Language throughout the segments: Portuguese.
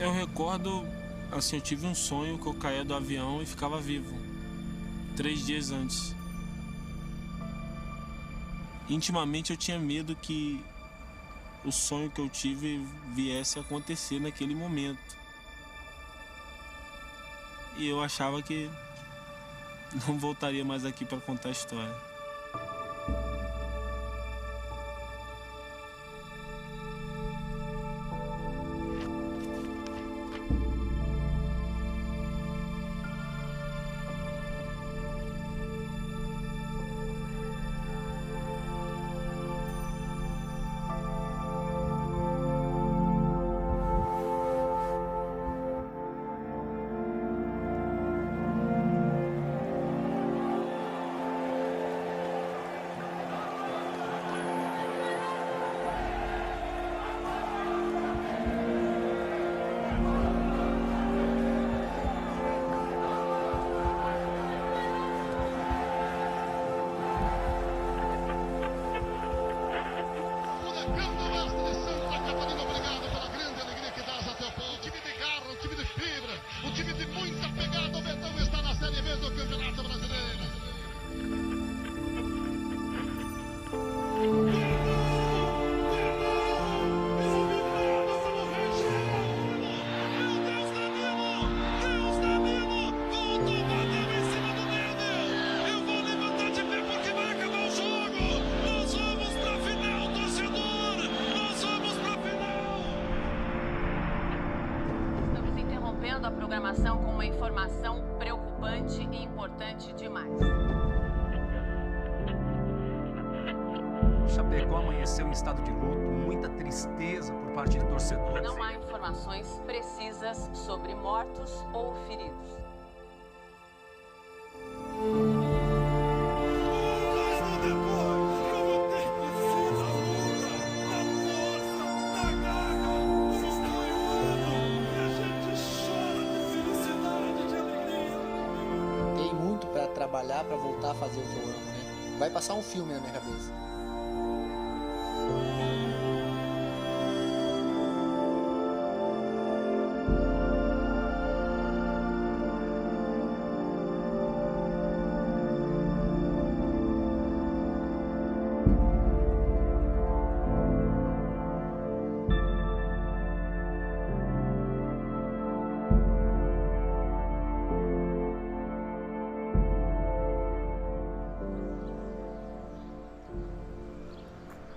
Eu recordo, assim, eu tive um sonho que eu caía do avião e ficava vivo. 3 dias antes. Intimamente eu tinha medo que o sonho que eu tive viesse a acontecer naquele momento. E eu achava que não voltaria mais aqui para contar a história. A programação com uma informação preocupante e importante demais. Chapecó amanheceu em estado de luto, muita tristeza por parte de torcedores. Não há informações precisas sobre mortos ou feridos. Trabalhar para voltar a fazer o que eu amo, né? Vai passar um filme na minha cabeça.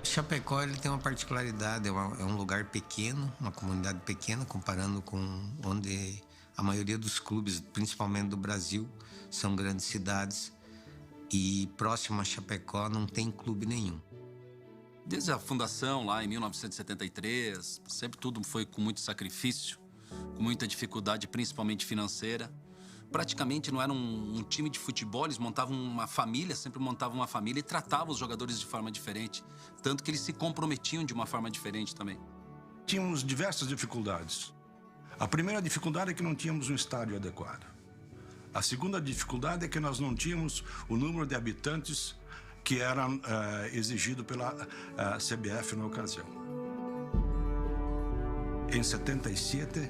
Chapecó ele tem uma particularidade, é um lugar pequeno, uma comunidade pequena, comparando com onde a maioria dos clubes, principalmente do Brasil, são grandes cidades. E próximo a Chapecó não tem clube nenhum. Desde a fundação, lá em 1973, sempre tudo foi com muito sacrifício, com muita dificuldade, principalmente financeira. Praticamente não era um time de futebol, eles montavam uma família, sempre montavam uma família e tratavam os jogadores de forma diferente. Tanto que eles se comprometiam de uma forma diferente também. Tínhamos diversas dificuldades. A primeira dificuldade é que não tínhamos um estádio adequado. A segunda dificuldade é que nós não tínhamos o número de habitantes que era exigido pela CBF na ocasião. Em 77,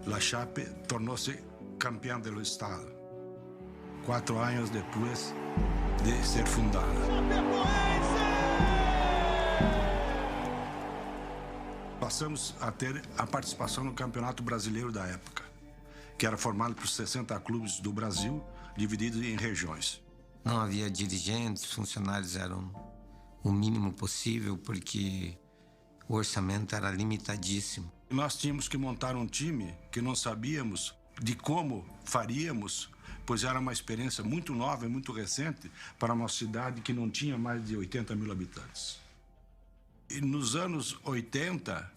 La Chape tornou-se campeão do estado, 4 anos depois de ser fundada. Passamos a ter a participação no Campeonato Brasileiro da época, que era formado por 60 clubes do Brasil, divididos em regiões. Não havia dirigentes, funcionários eram o mínimo possível, porque o orçamento era limitadíssimo. Nós tínhamos que montar um time que não sabíamos de como faríamos, pois era uma experiência muito nova e muito recente para uma cidade que não tinha mais de 80 mil habitantes. E nos anos 80,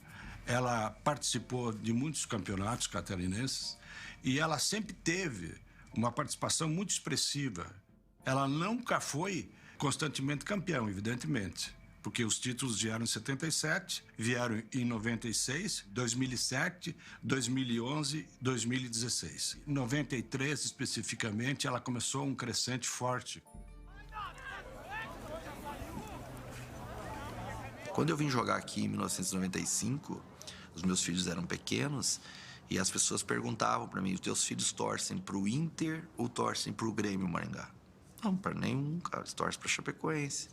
ela participou de muitos campeonatos catarinenses e ela sempre teve uma participação muito expressiva. Ela nunca foi constantemente campeão, evidentemente, porque os títulos vieram em 77, vieram em 96, 2007, 2011, 2016. Em 93, especificamente, ela começou um crescente forte. Quando eu vim jogar aqui em 1995, os meus filhos eram pequenos E as pessoas perguntavam para mim, os teus filhos torcem pro Inter ou torcem pro Grêmio Maringá? Não, para nenhum, cara, eles torcem pra Chapecoense.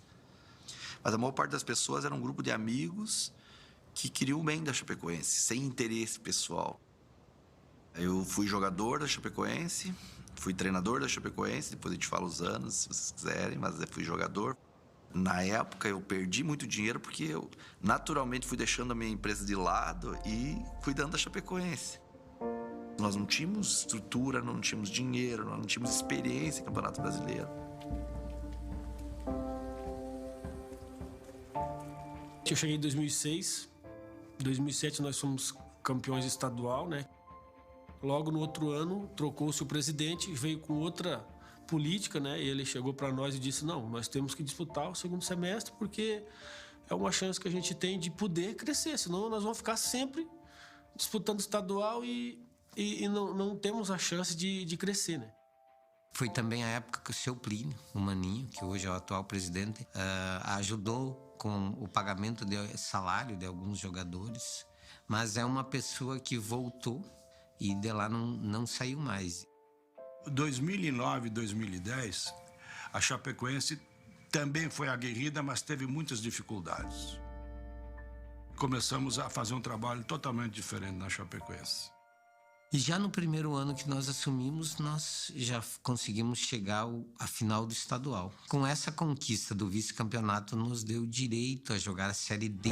Mas a maior parte das pessoas era um grupo de amigos que queriam o bem da Chapecoense, sem interesse pessoal. Eu fui jogador da Chapecoense, fui treinador da Chapecoense, depois a gente fala os anos, se vocês quiserem, mas eu fui jogador. Na época, eu perdi muito dinheiro porque eu, naturalmente, fui deixando a minha empresa de lado e cuidando da Chapecoense. Nós não tínhamos estrutura, não tínhamos dinheiro, nós não tínhamos experiência em Campeonato Brasileiro. Eu cheguei em 2006. Em 2007 nós fomos campeões estadual, né? Logo no outro ano, trocou-se o presidente, veio com outra política, né? E ele chegou para nós e disse, não, nós temos que disputar o segundo semestre porque é uma chance que a gente tem de poder crescer, senão nós vamos ficar sempre disputando estadual e não temos a chance de crescer, né? Foi também a época que o seu Plínio, o Maninho, que hoje é o atual presidente, ajudou com o pagamento de salário de alguns jogadores, mas é uma pessoa que voltou e de lá não saiu mais. 2009 e 2010, a Chapecoense também foi aguerrida, mas teve muitas dificuldades. Começamos a fazer um trabalho totalmente diferente na Chapecoense. E já no primeiro ano que nós assumimos, nós já conseguimos chegar à final do estadual. Com essa conquista do vice-campeonato, nos deu direito a jogar a Série D.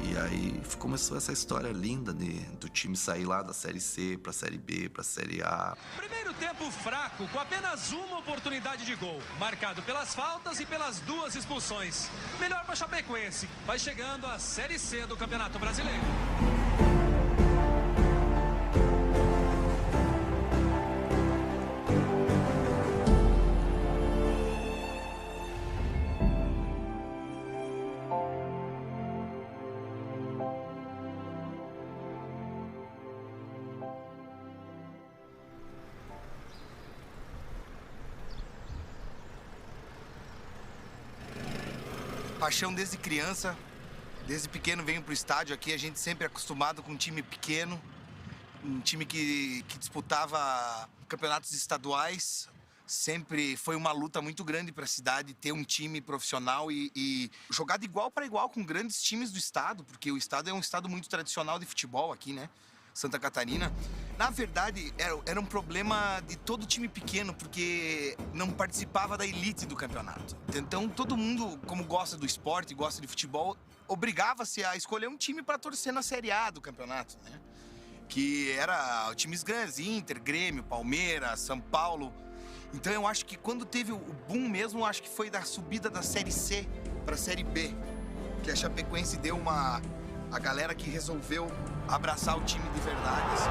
E aí começou essa história linda do time sair lá da Série C para a Série B, para a Série A. Primeiro tempo fraco, com apenas uma oportunidade de gol, marcado pelas faltas e pelas 2 expulsões. Melhor para Chapecoense, vai chegando à Série C do Campeonato Brasileiro. Paixão desde criança, desde pequeno venho pro estádio aqui, a gente sempre é acostumado com um time pequeno, um time que disputava campeonatos estaduais, sempre foi uma luta muito grande para a cidade ter um time profissional e jogar de igual para igual com grandes times do estado, porque o estado é um estado muito tradicional de futebol aqui, né? Santa Catarina. Na verdade, era um problema de todo time pequeno, porque não participava da elite do campeonato. Então, todo mundo, como gosta do esporte, gosta de futebol, obrigava-se a escolher um time para torcer na Série A do campeonato, né? Que era times grandes, Inter, Grêmio, Palmeiras, São Paulo. Então, eu acho que quando teve o boom mesmo, acho que foi da subida da Série C para a Série B, que a Chapecoense deu a galera que resolveu abraçar o time de verdade, assim.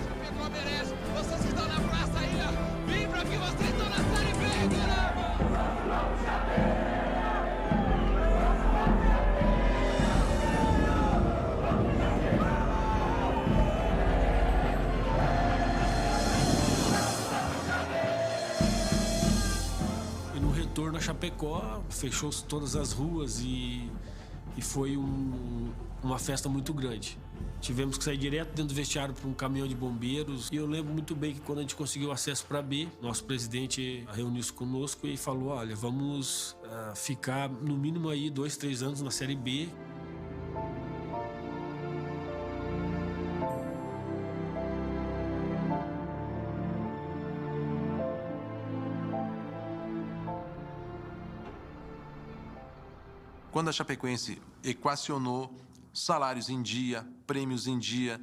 Chapecó merece. Vocês estão na praça ainda. Vibra que vocês estão na Série B, caramba! Na Chapecó, fechou todas as ruas e foi uma festa muito grande. Tivemos que sair direto dentro do vestiário para um caminhão de bombeiros. E eu lembro muito bem que quando a gente conseguiu acesso para B, nosso presidente reuniu-se conosco e falou, olha, vamos ficar no mínimo aí 2, 3 anos na Série B. Quando a Chapecoense equacionou salários em dia, prêmios em dia,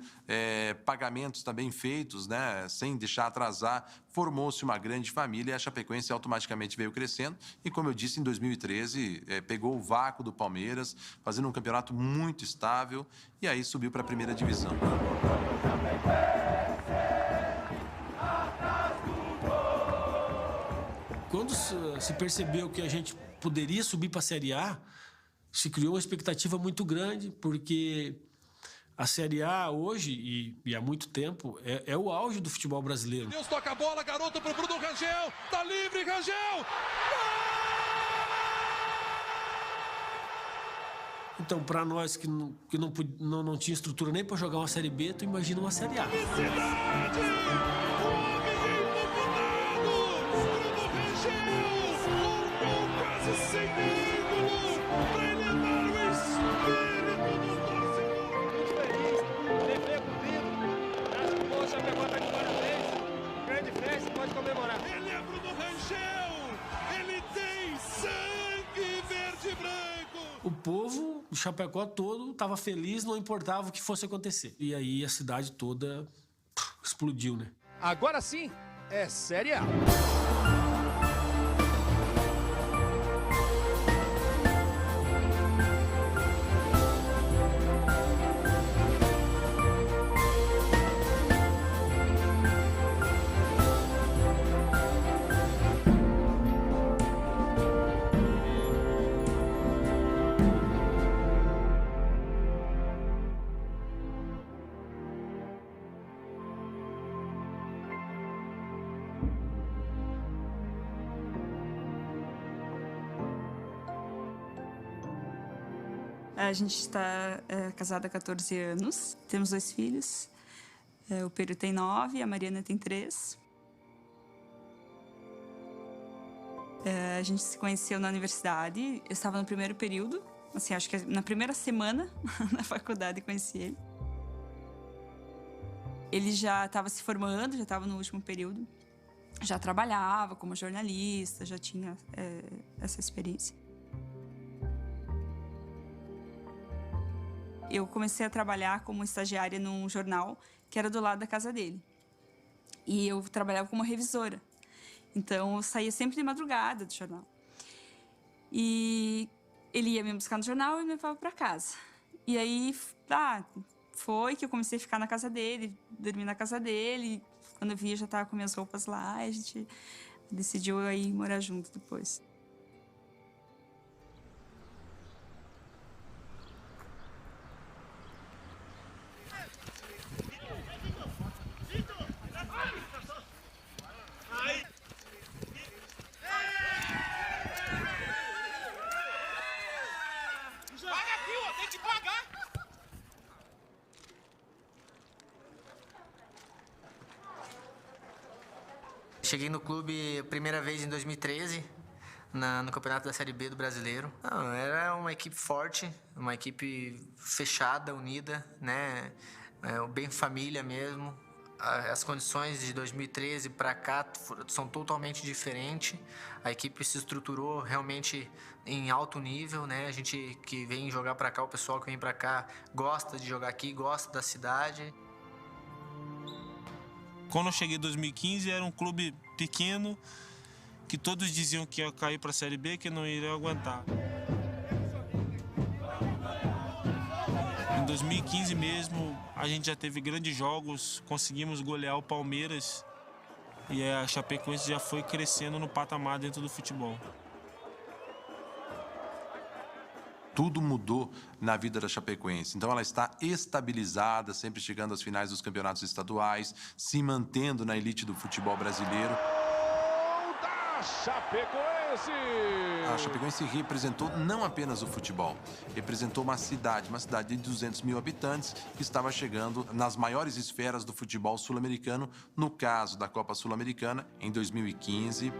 pagamentos também feitos, né, sem deixar atrasar, formou-se uma grande família e a Chapecoense automaticamente veio crescendo. E, como eu disse, em 2013, pegou o vácuo do Palmeiras, fazendo um campeonato muito estável e aí subiu para a primeira divisão. Quando se percebeu que a gente poderia subir para a Série A, se criou uma expectativa muito grande, porque A Série A hoje, e há muito tempo, é o auge do futebol brasileiro. Deus toca a bola, garoto pro Bruno Rangel. Tá livre, Rangel! Então, para nós que não tinha estrutura nem para jogar uma Série B, tu imagina uma Série A. Felicidade! O homem incomodado! Bruno Rangel! Um gol quase sem ângulo! Pra elevar o espírito do torcedor! Muito feliz, dever cumprido. Acho que o gol Chapecó tá de parabéns. Grande festa, pode comemorar. Ele é Bruno Rangel! Ele tem sangue verde e branco! O povo, o Chapecó todo, estava feliz, não importava o que fosse acontecer. E aí a cidade toda explodiu, né? Agora sim, é Série A. A gente está casada há 14 anos, temos 2 filhos. O Pedro tem 9 e a Mariana tem 3. A gente se conheceu na universidade, eu estava no primeiro período, assim, acho que na primeira semana na faculdade conheci ele. Ele já estava se formando, já estava no último período, já trabalhava como jornalista, já tinha essa experiência. Eu comecei a trabalhar como estagiária num jornal que era do lado da casa dele. E eu trabalhava como revisora. Então, eu saía sempre de madrugada do jornal. E ele ia me buscar no jornal e me levava para casa. E aí, foi que eu comecei a ficar na casa dele, dormir na casa dele. Quando eu via, já estava com minhas roupas lá. E a gente decidiu aí morar junto depois. Cheguei no clube a primeira vez em 2013, no campeonato da Série B do Brasileiro. Era uma equipe forte, uma equipe fechada, unida, né? Bem família mesmo. As condições de 2013 para cá são totalmente diferentes. A equipe se estruturou realmente em alto nível, né? A gente que vem jogar para cá, o pessoal que vem para cá gosta de jogar aqui, gosta da cidade. Quando eu cheguei em 2015, era um clube pequeno, que todos diziam que ia cair para a Série B, que não iria aguentar. Em 2015 mesmo, a gente já teve grandes jogos, conseguimos golear o Palmeiras e a Chapecoense já foi crescendo no patamar dentro do futebol. Tudo mudou na vida da Chapecoense. Então ela está estabilizada, sempre chegando às finais dos campeonatos estaduais, se mantendo na elite do futebol brasileiro. Da Chapecoense! A Chapecoense representou não apenas o futebol, representou uma cidade de 200 mil habitantes que estava chegando nas maiores esferas do futebol sul-americano, no caso da Copa Sul-Americana, em 2015.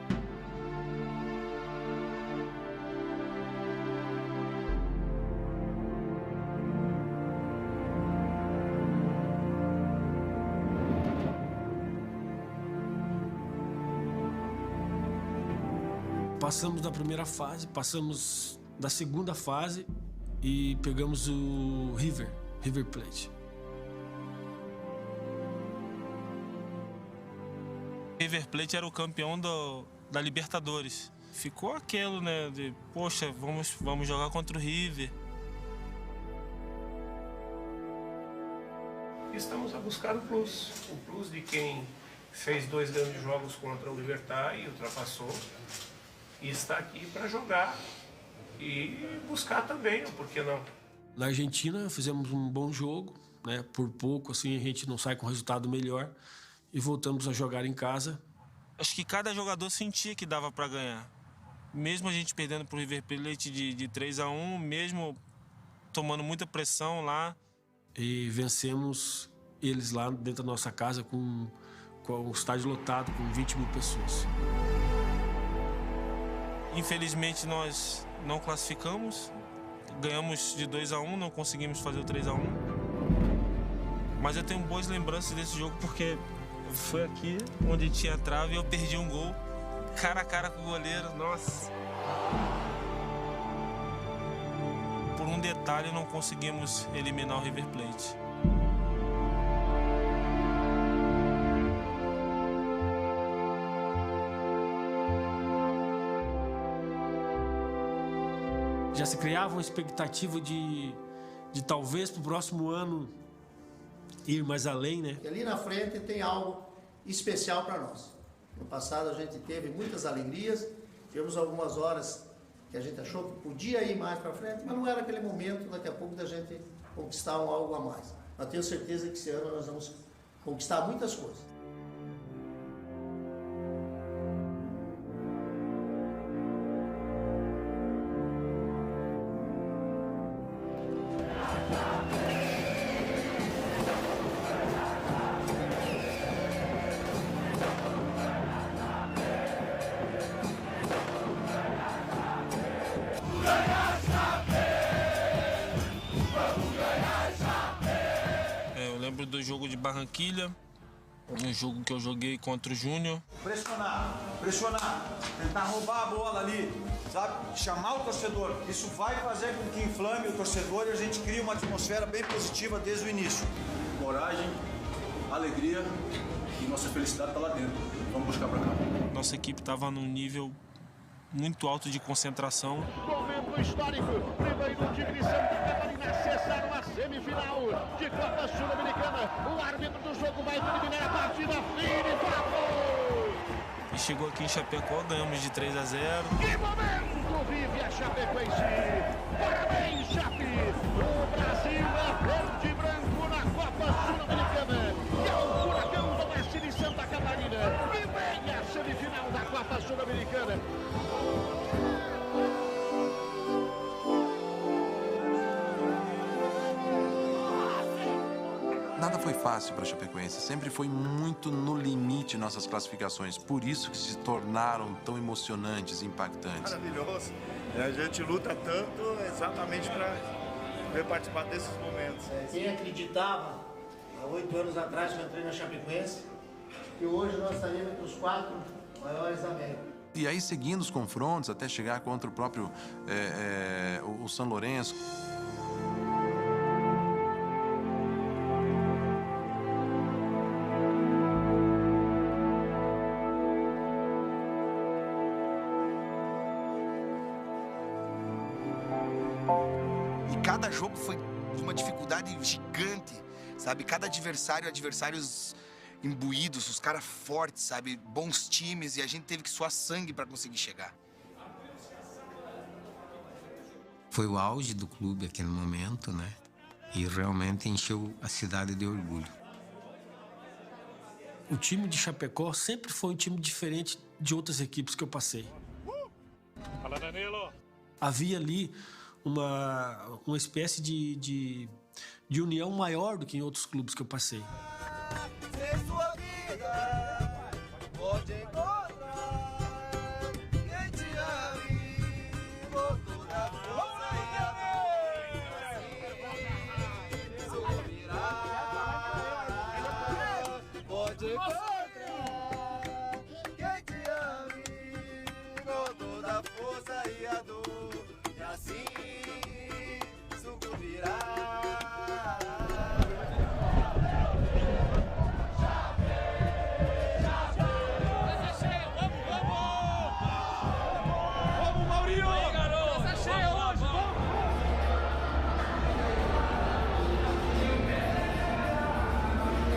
Passamos da primeira fase, passamos da segunda fase e pegamos o River Plate. River Plate era o campeão da Libertadores. Ficou aquilo, né, de, poxa, vamos jogar contra o River. Estamos a buscar o plus de quem fez 2 grandes jogos contra o Libertad e ultrapassou. E está aqui para jogar e buscar também, por que não? Na Argentina fizemos um bom jogo, né? Por pouco, assim, a gente não sai com resultado melhor e voltamos a jogar em casa. Acho que cada jogador sentia que dava para ganhar. Mesmo a gente perdendo pro River Plate de 3-1, mesmo tomando muita pressão lá. E vencemos eles lá dentro da nossa casa com o estádio lotado, com 20 mil pessoas. Infelizmente, nós não classificamos. Ganhamos de 2-1, não conseguimos fazer o 3-1. Mas eu tenho boas lembranças desse jogo porque foi aqui onde tinha trave e eu perdi um gol cara a cara com o goleiro. Nossa! Por um detalhe, não conseguimos eliminar o River Plate. Já se criava uma expectativa de talvez para o próximo ano ir mais além, né? E ali na frente tem algo especial para nós. No passado a gente teve muitas alegrias, tivemos algumas horas que a gente achou que podia ir mais para frente, mas não era aquele momento, daqui a pouco, da gente conquistar algo a mais. Eu tenho certeza que esse ano nós vamos conquistar muitas coisas. Do jogo de Barranquilha, um jogo que eu joguei contra o Júnior. Pressionar, tentar roubar a bola ali, sabe? Chamar o torcedor. Isso vai fazer com que inflame o torcedor e a gente crie uma atmosfera bem positiva desde o início. Coragem, alegria e nossa felicidade está lá dentro. Vamos buscar para cá. Nossa equipe estava num nível muito alto de concentração. Momento histórico, primeiro time de Santa Catarina acessaram a semifinal de Copa Sul-Americana. O árbitro do jogo vai terminar a partida. E chegou aqui em Chapecó, ganhamos de 3-0. Que momento vive a Chapecoense! Parabéns, Chape! O Brasil é verde e branco na Copa Sul-Americana. E é o Furacão do Oeste de Santa Catarina. E vem a semifinal da Copa Sul-Americana. Nada foi fácil para a Chapecoense, sempre foi muito no limite nossas classificações, por isso que se tornaram tão emocionantes e impactantes. Maravilhoso, a gente luta tanto exatamente para poder participar desses momentos. Quem acreditava, há 8 anos atrás que eu entrei na Chapecoense, que hoje nós estaríamos entre os 4 maiores da América. E aí, seguindo os confrontos, até chegar contra o próprio o São Lourenço. Cada jogo foi de uma dificuldade gigante, sabe? Cada adversários imbuídos, os caras fortes, sabe? Bons times, e a gente teve que suar sangue para conseguir chegar. Foi o auge do clube aquele momento, né? E realmente encheu a cidade de orgulho. O time de Chapecó sempre foi um time diferente de outras equipes que eu passei. Fala, Danilo! Havia ali uma espécie de união maior do que em outros clubes que eu passei.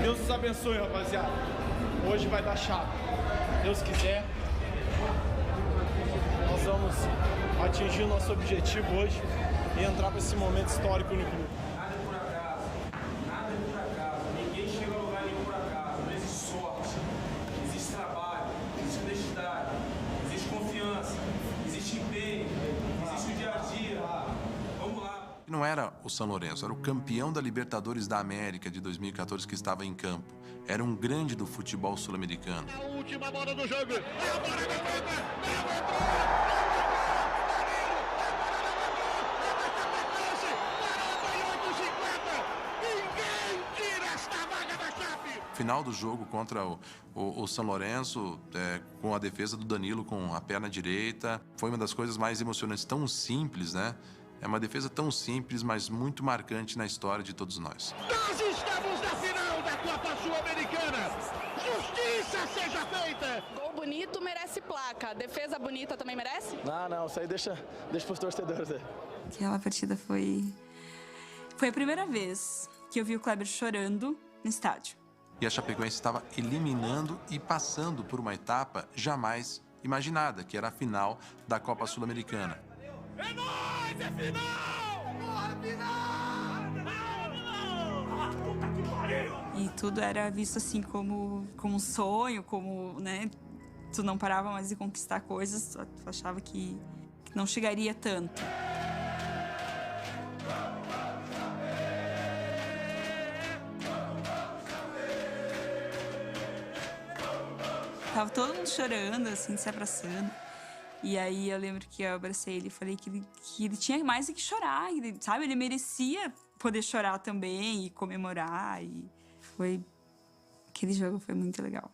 Deus nos abençoe, rapaziada. Hoje vai dar chave. Deus quiser, nós vamos atingir o nosso objetivo hoje e entrar para esse momento histórico no clube. E não era o São Lourenço, era o campeão da Libertadores da América de 2014 que estava em campo. Era um grande do futebol sul-americano. A última bola do jogo. É a bola da Final do jogo contra o São Lourenço, com a defesa do Danilo com a perna direita, foi uma das coisas mais emocionantes, tão simples, né? É uma defesa tão simples, mas muito marcante na história de todos nós. Nós estamos na final da Copa Sul-Americana. Justiça seja feita. Gol bonito merece placa. Defesa bonita também merece? Não, isso aí deixa pros torcedores. Aquela partida foi a primeira vez que eu vi o Kleber chorando no estádio. E a Chapecoense estava eliminando e passando por uma etapa jamais imaginada, que era a final da Copa Sul-Americana. É nóis, é final! E tudo era visto assim como um sonho, como, né? Tu não parava mais de conquistar coisas, tu achava que não chegaria tanto. Tava todo mundo chorando, assim, se abraçando. E aí eu lembro que eu abracei ele e falei que ele tinha mais do que chorar, sabe? Ele merecia poder chorar também e comemorar. E aquele jogo foi muito legal.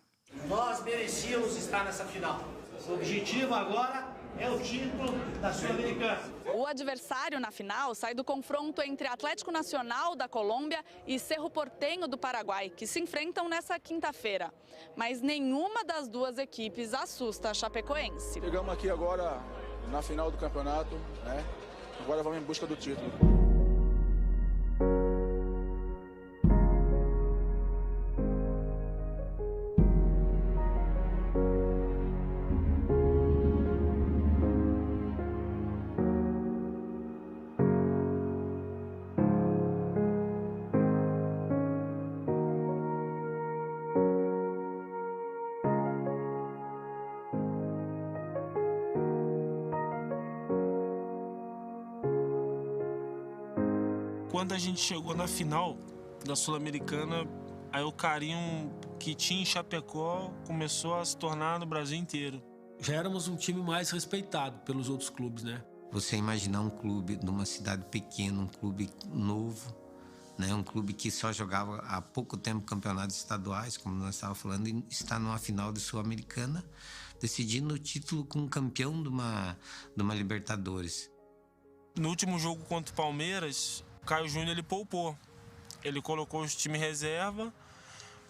Nós merecíamos estar nessa final. O objetivo agora é o título da Sul-Americana. O adversário na final sai do confronto entre Atlético Nacional da Colômbia e Cerro Porteño do Paraguai, que se enfrentam nessa quinta-feira. Mas nenhuma das duas equipes assusta a Chapecoense. Chegamos aqui agora na final do campeonato, né? Agora vamos em busca do título. Quando a gente chegou na final da Sul-Americana, aí o carinho que tinha em Chapecó começou a se tornar no Brasil inteiro. Já éramos um time mais respeitado pelos outros clubes, né? Você imaginar um clube numa cidade pequena, um clube novo, né? Um clube que só jogava há pouco tempo campeonatos estaduais, como nós estávamos falando, e está numa final de Sul-Americana, decidindo o título com um campeão de uma Libertadores. No último jogo contra o Palmeiras, o Caio Júnior ele poupou. Ele colocou os time reserva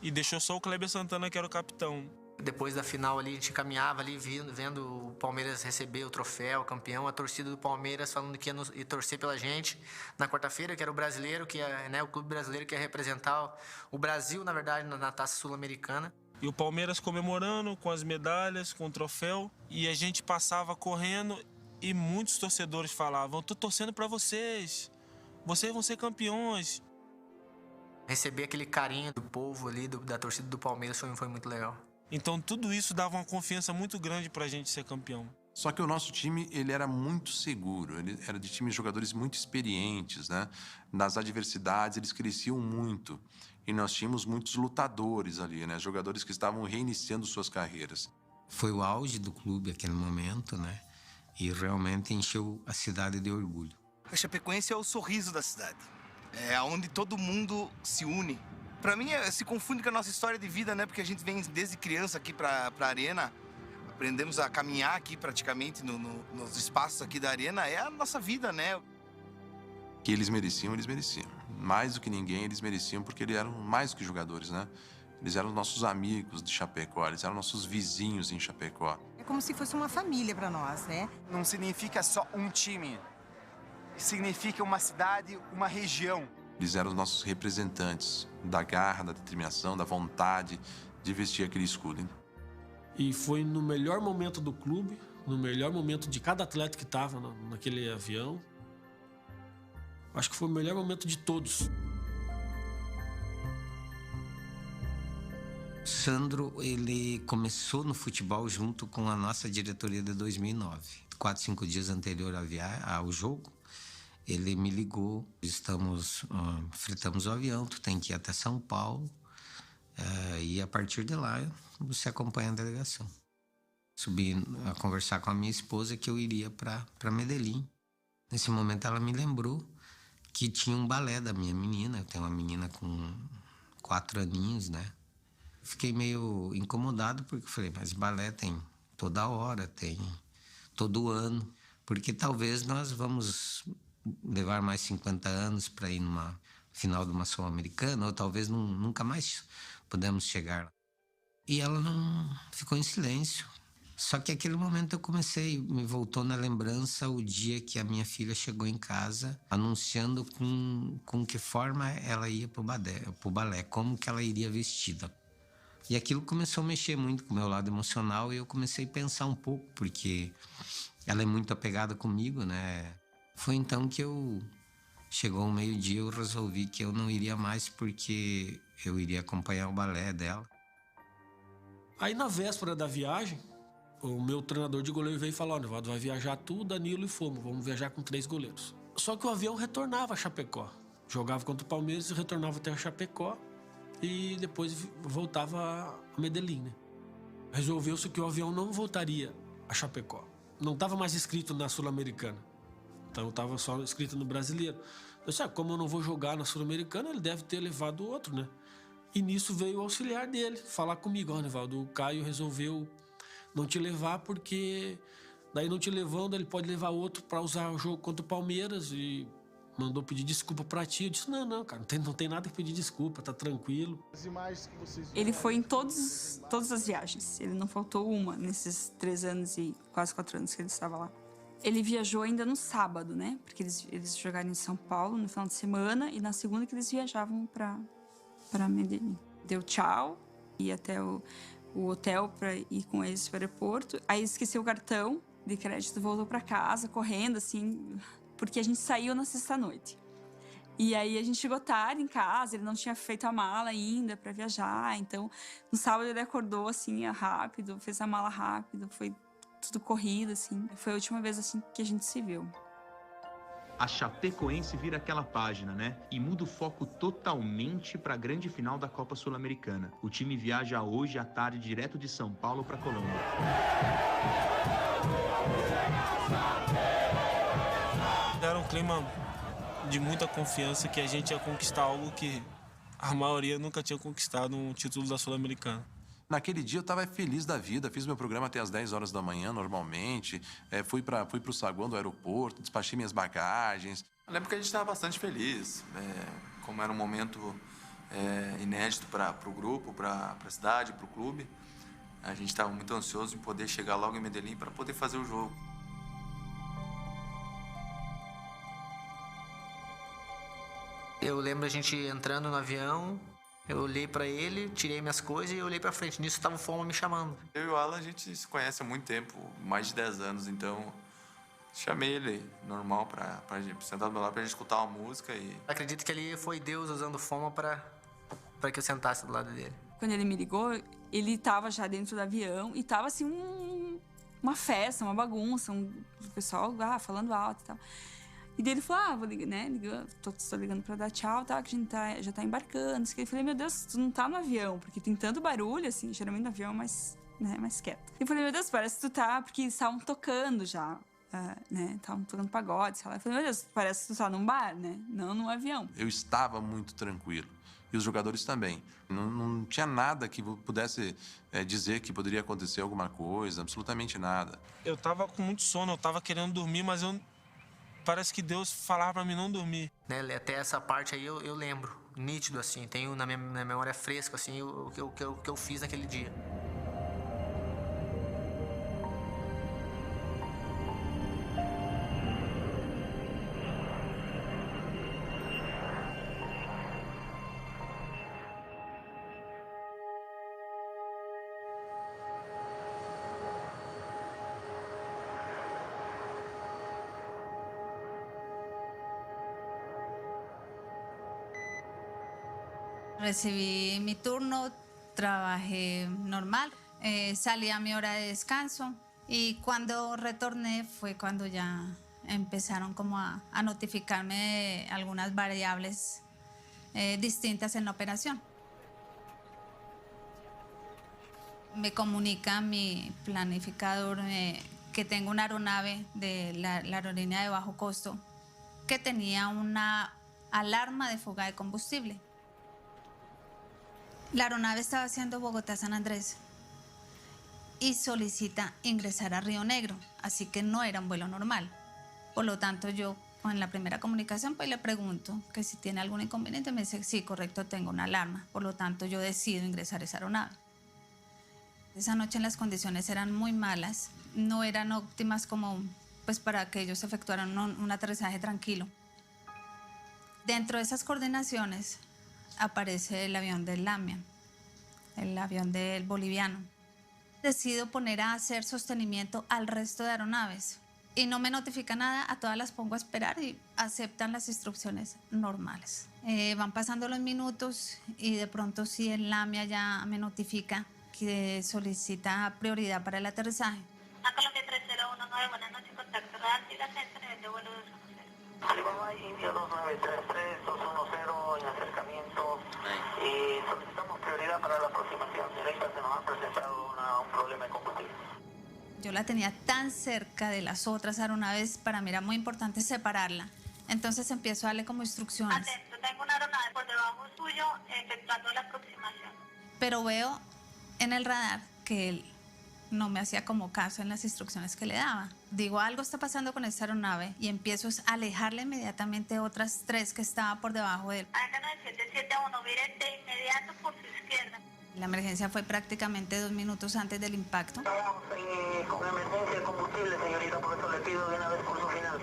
e deixou só o Kleber Santana, que era o capitão. Depois da final ali, a gente caminhava ali, vendo o Palmeiras receber o troféu, o campeão, a torcida do Palmeiras falando que ia torcer pela gente. Na quarta-feira, que era o brasileiro, que ia, né, o clube brasileiro que ia representar o Brasil, na verdade, na Taça Sul-Americana. E o Palmeiras comemorando com as medalhas, com o troféu. E a gente passava correndo e muitos torcedores falavam: "Eu tô torcendo para vocês. Vocês vão ser campeões." Receber aquele carinho do povo ali, da torcida do Palmeiras, foi muito legal. Então tudo isso dava uma confiança muito grande pra gente ser campeão. Só que o nosso time, ele era muito seguro, ele era de time de jogadores muito experientes, né? Nas adversidades, eles cresciam muito. E nós tínhamos muitos lutadores ali, né? Jogadores que estavam reiniciando suas carreiras. Foi o auge do clube aquele momento, né? E realmente encheu a cidade de orgulho. A Chapecoense é o sorriso da cidade. É onde todo mundo se une. Pra mim, se confunde com a nossa história de vida, né? Porque a gente vem desde criança aqui pra Arena. Aprendemos a caminhar aqui praticamente nos espaços aqui da Arena. É a nossa vida, né? Que eles mereciam. Mais do que ninguém, eles mereciam, porque eles eram mais do que jogadores, né? Eles eram nossos amigos de Chapecó, eles eram nossos vizinhos em Chapecó. É como se fosse uma família pra nós, né? Não significa só um time. Significa uma cidade, uma região. Eles eram os nossos representantes da garra, da determinação, da vontade de vestir aquele escudo. E foi no melhor momento do clube, no melhor momento de cada atleta que estava naquele avião. Acho que foi o melhor momento de todos. Sandro, ele começou no futebol junto com a nossa diretoria de 2009. 4, 5 dias anterior ao jogo, ele me ligou, fretamos o avião, tu tem que ir até São Paulo, e a partir de lá você acompanha a delegação. Subi a conversar com a minha esposa que eu iria para Medellín. Nesse momento ela me lembrou que tinha um balé da minha menina. Eu tenho uma menina com 4 aninhos, né? Fiquei meio incomodado porque falei, mas balé tem toda hora, tem todo ano. Porque talvez nós vamos levar mais 50 anos para ir numa final de uma Sul-Americana, ou talvez nunca mais podemos chegar lá. E ela não ficou em silêncio. Só que aquele momento me voltou na lembrança o dia que a minha filha chegou em casa anunciando com que forma ela ia pro balé, como que ela iria vestida. E aquilo começou a mexer muito com o meu lado emocional e eu comecei a pensar um pouco, porque ela é muito apegada comigo, né? Foi então que chegou o meio-dia, eu resolvi que eu não iria mais porque eu iria acompanhar o balé dela. Aí na véspera da viagem, o meu treinador de goleiro veio e falou, Nivaldo, vai viajar tu, Danilo e Fomo, vamos viajar com 3 goleiros. Só que o avião retornava a Chapecó. Jogava contra o Palmeiras e retornava até a Chapecó e depois voltava a Medellín, né? Resolveu-se que o avião não voltaria a Chapecó. Não estava mais escrito na Sul-Americana. Então estava só escrito no Brasileiro. Eu disse, como eu não vou jogar na Sul-Americana, ele deve ter levado o outro, né? E nisso veio o auxiliar dele falar comigo, Nivaldo, o Caio resolveu não te levar porque daí não te levando, ele pode levar outro para usar o jogo contra o Palmeiras e mandou pedir desculpa para ti. Eu disse, não, cara, não tem nada que pedir desculpa, tá tranquilo. Ele foi em todas as viagens, ele não faltou uma nesses 3 anos e quase 4 anos que ele estava lá. Ele viajou ainda no sábado, né, porque eles jogaram em São Paulo no final de semana e na segunda que eles viajavam para Medellín. Deu tchau, ia até o hotel para ir com eles para o aeroporto. Aí esqueceu o cartão de crédito, voltou para casa, correndo, assim, porque a gente saiu na sexta-noite. E aí a gente chegou tarde em casa, ele não tinha feito a mala ainda para viajar. Então, no sábado ele acordou, assim, rápido, fez a mala rápido, foi tudo corrido, assim. Foi a última vez, assim, que a gente se viu. A Chapecoense vira aquela página, né? E muda o foco totalmente para a grande final da Copa Sul-Americana. O time viaja hoje à tarde direto de São Paulo para Colômbia. Era um clima de muita confiança que a gente ia conquistar algo que a maioria nunca tinha conquistado, um título da Sul-Americana. Naquele dia eu estava feliz da vida, fiz meu programa até às 10 horas da manhã, normalmente. Fui para o saguão do aeroporto, despachei minhas bagagens. Eu lembro que a gente estava bastante feliz, como era um momento inédito para o grupo, para a cidade, para o clube. A gente estava muito ansioso em poder chegar logo em Medellín para poder fazer o jogo. Eu lembro a gente entrando no avião, eu olhei pra ele, tirei minhas coisas e olhei pra frente. Nisso tava o Foma me chamando. Eu e o Alan, a gente se conhece há muito tempo, mais de 10 anos, então chamei ele normal pra sentar do meu lado pra gente escutar uma música e... Acredito que ali foi Deus usando o Foma pra que eu sentasse do lado dele. Quando ele me ligou, ele tava já dentro do avião e tava assim uma festa, uma bagunça, o pessoal falando alto e tal. E daí ele falou, vou ligar, né? Tô ligando pra dar tchau, tá? Que a gente já tá embarcando. Eu falei, meu Deus, tu não tá no avião, porque tem tanto barulho, assim, geralmente no avião é mais quieto. Eu falei, meu Deus, parece que tu tá, porque eles estavam tocando já, né? Estavam tocando pagode, sei lá. Eu falei, meu Deus, parece que tu tá num bar, né? Não num avião. Eu estava muito tranquilo. E os jogadores também. Não tinha nada que pudesse dizer que poderia acontecer alguma coisa, absolutamente nada. Eu tava com muito sono, eu tava querendo dormir, mas parece que Deus falava pra mim não dormir. Até essa parte aí eu lembro, nítido, assim. Tenho na minha memória fresco, assim, o que eu fiz naquele dia. Recibí mi turno, trabajé normal, salí a mi hora de descanso y cuando retorné fue cuando ya empezaron como a notificarme de algunas variables distintas en la operación. Me comunica mi planificador que tengo una aeronave de la aerolínea de bajo costo que tenía una alarma de fuga de combustible. La aeronave estaba haciendo Bogotá-San Andrés y solicita ingresar a Río Negro, así que no era un vuelo normal. Por lo tanto, yo en la primera comunicación pues le pregunto que si tiene algún inconveniente. Me dice, sí, correcto, tengo una alarma. Por lo tanto, yo decido ingresar a esa aeronave. Esa noche las condiciones eran muy malas, no eran óptimas como pues, para que ellos efectuaran un aterrizaje tranquilo. Dentro de esas coordinaciones aparece el avión del LAMIA, el avión del boliviano. Decido poner a hacer sostenimiento al resto de aeronaves y no me notifica nada, a todas las pongo a esperar y aceptan las instrucciones normales. Van pasando los minutos y de pronto sí el LAMIA ya me notifica que solicita prioridad para el aterrizaje. A Colombia 3019, buenas noches, contacto radar, siga centro, nivel de vuelo 210. Alibaba India 2933, 210 en acercamiento. Solicitamos prioridad para la aproximación directa, se nos ha presentado un problema de combustible. Yo la tenía tan cerca de las otras aeronaves, para mí era muy importante separarla. Entonces empiezo a darle como instrucciones. Atento, tengo una aeronave por debajo suyo, efectuando la aproximación. Pero veo en el radar que él no me hacía como caso en las instrucciones que le daba. Digo, algo está pasando con esta aeronave y empiezo a alejarle inmediatamente otras 3 que estaban por debajo de él. Anda 9771, mire de inmediato por su izquierda. La emergencia fue prácticamente 2 minutos antes del impacto. Estamos con emergencia de combustible, señorita, por eso le pido de una vez por su final.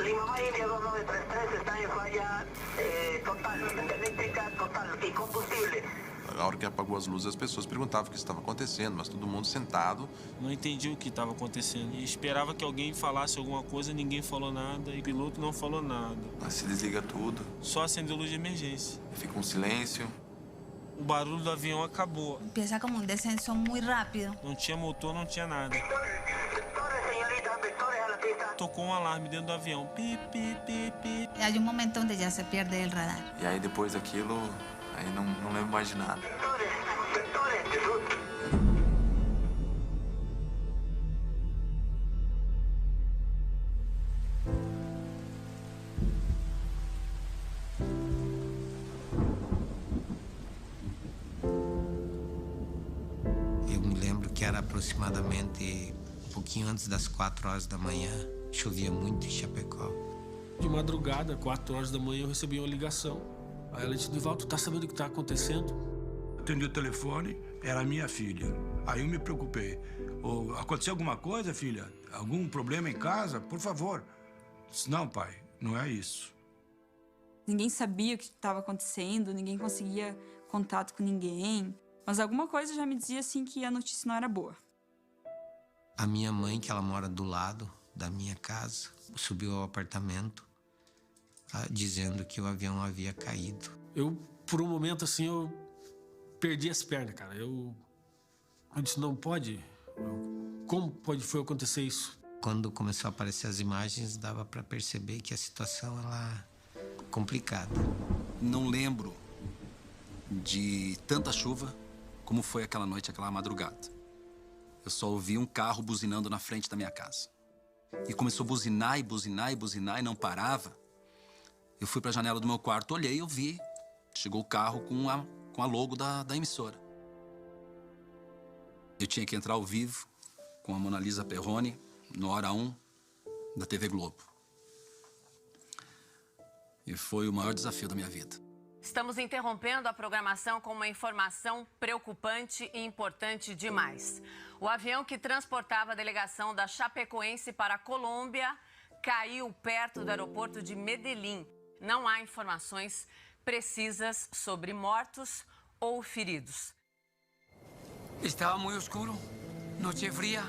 Lima India 2933 está en falla total, eléctrica total y combustible. Na hora que apagou as luzes, as pessoas perguntavam o que estava acontecendo, mas todo mundo sentado. Não entendi o que estava acontecendo. E esperava que alguém falasse alguma coisa, ninguém falou nada. E o piloto não falou nada. Mas se desliga tudo. Só acendeu luz de emergência. Fica um silêncio. O barulho do avião acabou. Empieza como un descenso muy rápido. Não tinha motor, não tinha nada. Tocou um alarme dentro do avião. Pi, pi, pi, pi. Hay un momento donde ya se pierde el radar. E aí depois daquilo, aí não lembro mais de nada. Eu me lembro que era aproximadamente um pouquinho antes das 4 horas da manhã. Chovia muito em Chapecó. De madrugada, 4 horas da manhã, eu recebi uma ligação. Aí ela disse, Nivaldo, tu tá sabendo o que tá acontecendo? Atendi o telefone, era minha filha. Aí eu me preocupei. Aconteceu alguma coisa, filha? Algum problema em casa? Por favor. Disse, não, pai, não é isso. Ninguém sabia o que estava acontecendo, ninguém conseguia contato com ninguém. Mas alguma coisa já me dizia assim que a notícia não era boa. A minha mãe, que ela mora do lado da minha casa, subiu ao apartamento dizendo que o avião havia caído. Eu, por um momento assim, eu perdi as pernas, cara. Eu disse, não pode. Como foi acontecer isso? Quando começou a aparecer as imagens, dava para perceber que a situação era complicada. Não lembro de tanta chuva como foi aquela noite, aquela madrugada. Eu só ouvi um carro buzinando na frente da minha casa. E começou a buzinar e buzinar e buzinar e não parava. Eu fui para a janela do meu quarto, olhei e eu vi. Chegou o carro com a logo da emissora. Eu tinha que entrar ao vivo com a Mona Lisa Perrone, no Hora 1, da TV Globo. E foi o maior desafio da minha vida. Estamos interrompendo a programação com uma informação preocupante e importante demais. O avião que transportava a delegação da Chapecoense para a Colômbia caiu perto do aeroporto de Medellín. Não há informações precisas sobre mortos ou feridos. Estaba muy oscuro, noche fría,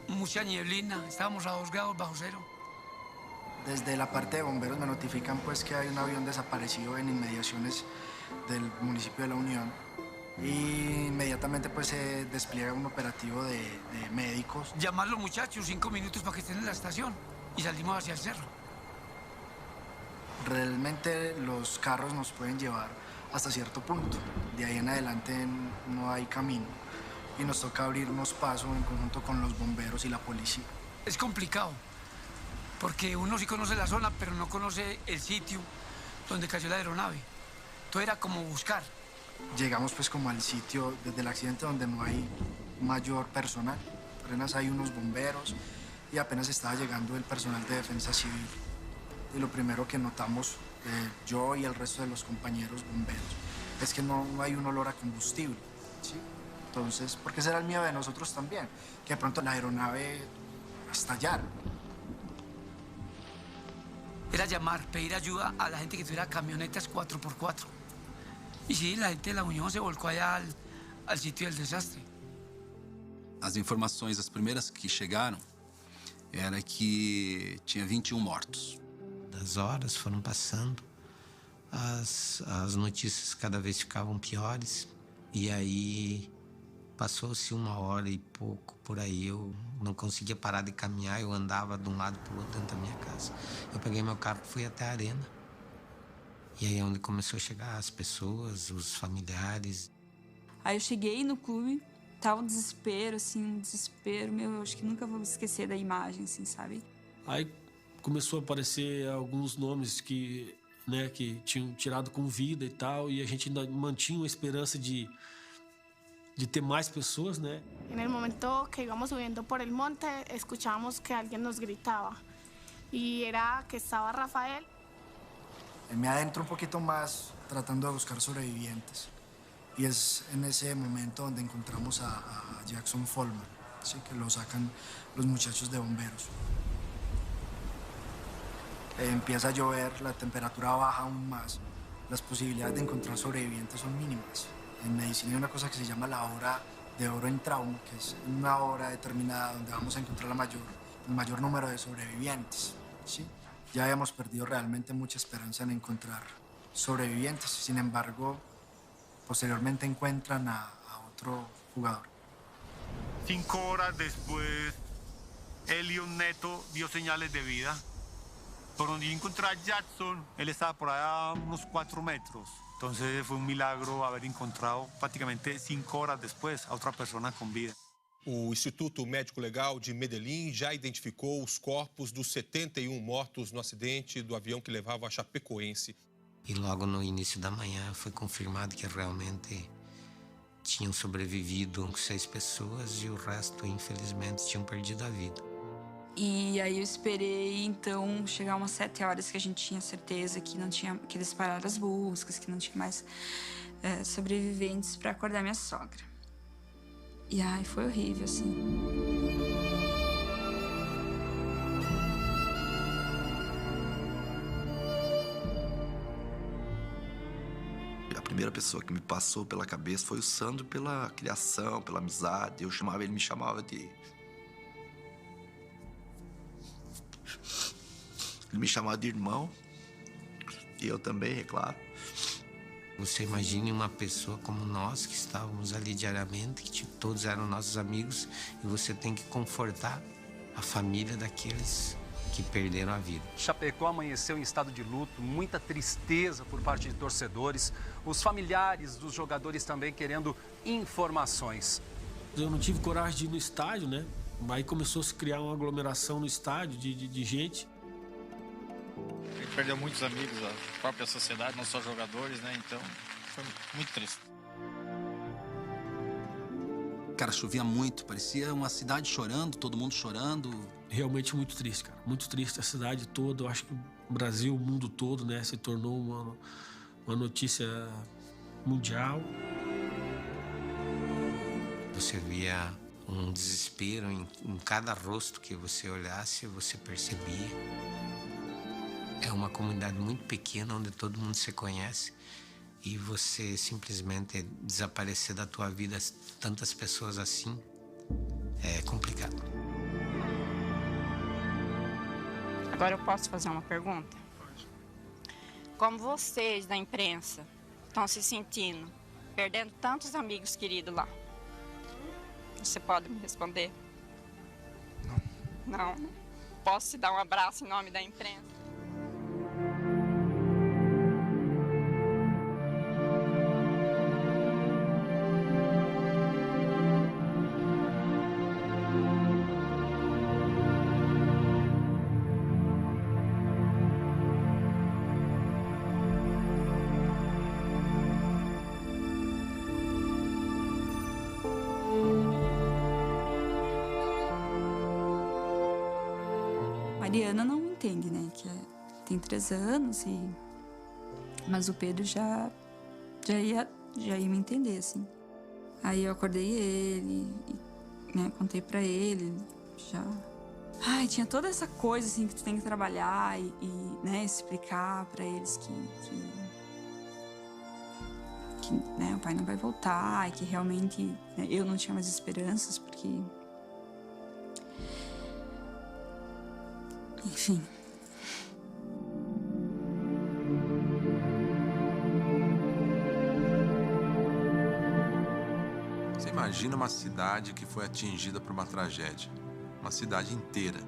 mucha nieblina, estábamos a 2 grados bajo cero. Desde la parte de bomberos me notifican pues que hay un avión desaparecido en inmediaciones del municipio de La Unión. Y inmediatamente pues se despliega un operativo de médicos. Llamar a los muchachos 5 minutos para que estén en la estación y salimos hacia el cerro. Realmente los carros nos pueden llevar hasta cierto punto. De ahí en adelante no hay camino y nos toca abrirnos paso en conjunto con los bomberos y la policía. Es complicado, porque uno sí conoce la zona, pero no conoce el sitio donde cayó la aeronave. Todo era como buscar. Llegamos pues como al sitio desde el accidente donde no hay mayor personal. Apenas hay unos bomberos y apenas estaba llegando el personal de defensa civil. Y lo primero que notamos, yo y el resto de los compañeros bomberos, es que no hay un olor a combustible, ¿sí? Entonces, porque ese era el miedo de nosotros también, que de pronto la aeronave estallara. Era llamar, pedir ayuda a la gente que tuviera camionetas 4x4. Y sí, la gente de la Unión se volcó allá al sitio del desastre. As informações, as primeiras que chegaram, era que tinha 21 mortos. As horas foram passando, as notícias cada vez ficavam piores. E aí passou-se 1 hora e pouco por aí, eu não conseguia parar de caminhar, eu andava de um lado para o outro dentro da minha casa. Eu peguei meu carro e fui até a arena. E aí é onde começou a chegar as pessoas, os familiares. Aí eu cheguei no clube, tava um desespero, assim, meu, eu acho que nunca vou me esquecer da imagem, assim, sabe? Aí começou a aparecer alguns nomes que tinham tirado com vida e tal, e a gente ainda mantinha uma esperança de ter mais pessoas, né? En el momento que íbamos subiendo por el monte, escuchábamos que alguien nos gritaba, y era que estaba Rafael. Me adentro un poquito más tratando de buscar sobrevivientes. Y es en ese momento donde encontramos a Jackson Follman, ¿sí? Que lo sacan los muchachos de bomberos. Empieza a llover, la temperatura baja aún más. Las posibilidades de encontrar sobrevivientes son mínimas. En medicina hay una cosa que se llama la hora de oro en trauma, que es una hora determinada donde vamos a encontrar el mayor número de sobrevivientes, ¿sí? Ya habíamos perdido realmente mucha esperanza en encontrar sobrevivientes. Sin embargo, posteriormente encuentran a otro jugador. 5 horas después, Elion Neto dio señales de vida. Por donde yo encontré a Jackson, él estaba por allá a unos 4 metros. Entonces fue un milagro haber encontrado prácticamente 5 horas después a otra persona con vida. O Instituto Médico Legal de Medellín já identificou os corpos dos 71 mortos no acidente do avião que levava a Chapecoense. E logo no início da manhã foi confirmado que realmente tinham sobrevivido 6 pessoas e o resto, infelizmente, tinham perdido a vida. E aí eu esperei, então, chegar umas 7 horas que a gente tinha certeza que não tinha, que eles pararam as buscas, que não tinha mais sobreviventes para acordar minha sogra. E ai, foi horrível, assim. A primeira pessoa que me passou pela cabeça foi o Sandro, pela criação, pela amizade. Ele me chamava de... Ele me chamava de irmão. E eu também, é claro. Você imagine uma pessoa como nós, que estávamos ali diariamente, que todos eram nossos amigos, e você tem que confortar a família daqueles que perderam a vida. Chapecó amanheceu em estado de luto, muita tristeza por parte de torcedores, os familiares dos jogadores também querendo informações. Eu não tive coragem de ir no estádio, né? Aí começou a se criar uma aglomeração no estádio de gente. A gente perdeu muitos amigos, a própria sociedade, não só jogadores, né? Então, foi muito triste. Cara, chovia muito, parecia uma cidade chorando, todo mundo chorando. Realmente muito triste, cara. Muito triste a cidade toda. Eu acho que o Brasil, o mundo todo, né? Se tornou uma notícia mundial. Você via um desespero em cada rosto que você olhasse, você percebia. É uma comunidade muito pequena, onde todo mundo se conhece, e você simplesmente desaparecer da tua vida tantas pessoas assim, é complicado. Agora eu posso fazer uma pergunta? Como vocês da imprensa estão se sentindo perdendo tantos amigos queridos lá. Você pode me responder? Não. Não. Posso te dar um abraço em nome da imprensa? Mariana não entende, né? Que tem 3 anos mas o Pedro já ia me entender, assim. Aí eu acordei ele, né? Contei pra ele, já... Ai, tinha toda essa coisa, assim, que tu tem que trabalhar e né, explicar pra eles que né, o pai não vai voltar e que realmente né, eu não tinha mais esperanças, porque... Enfim. Você imagina uma cidade que foi atingida por uma tragédia. Uma cidade inteira.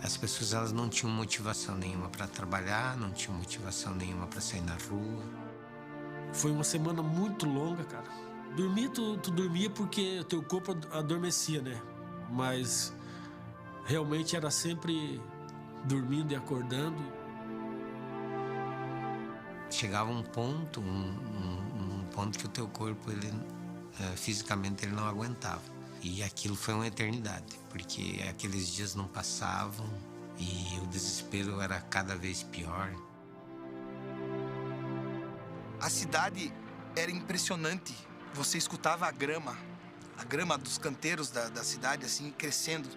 As pessoas elas não tinham motivação nenhuma para trabalhar, não tinham motivação nenhuma para sair na rua. Foi uma semana muito longa, cara. Dormir, tu dormia porque o teu corpo adormecia, né? Mas... realmente era sempre dormindo e acordando. Chegava um ponto, um ponto que o teu corpo, ele, fisicamente, ele não aguentava. E aquilo foi uma eternidade, porque aqueles dias não passavam e o desespero era cada vez pior. A cidade era impressionante. Você escutava a grama dos canteiros da cidade, assim, crescendo.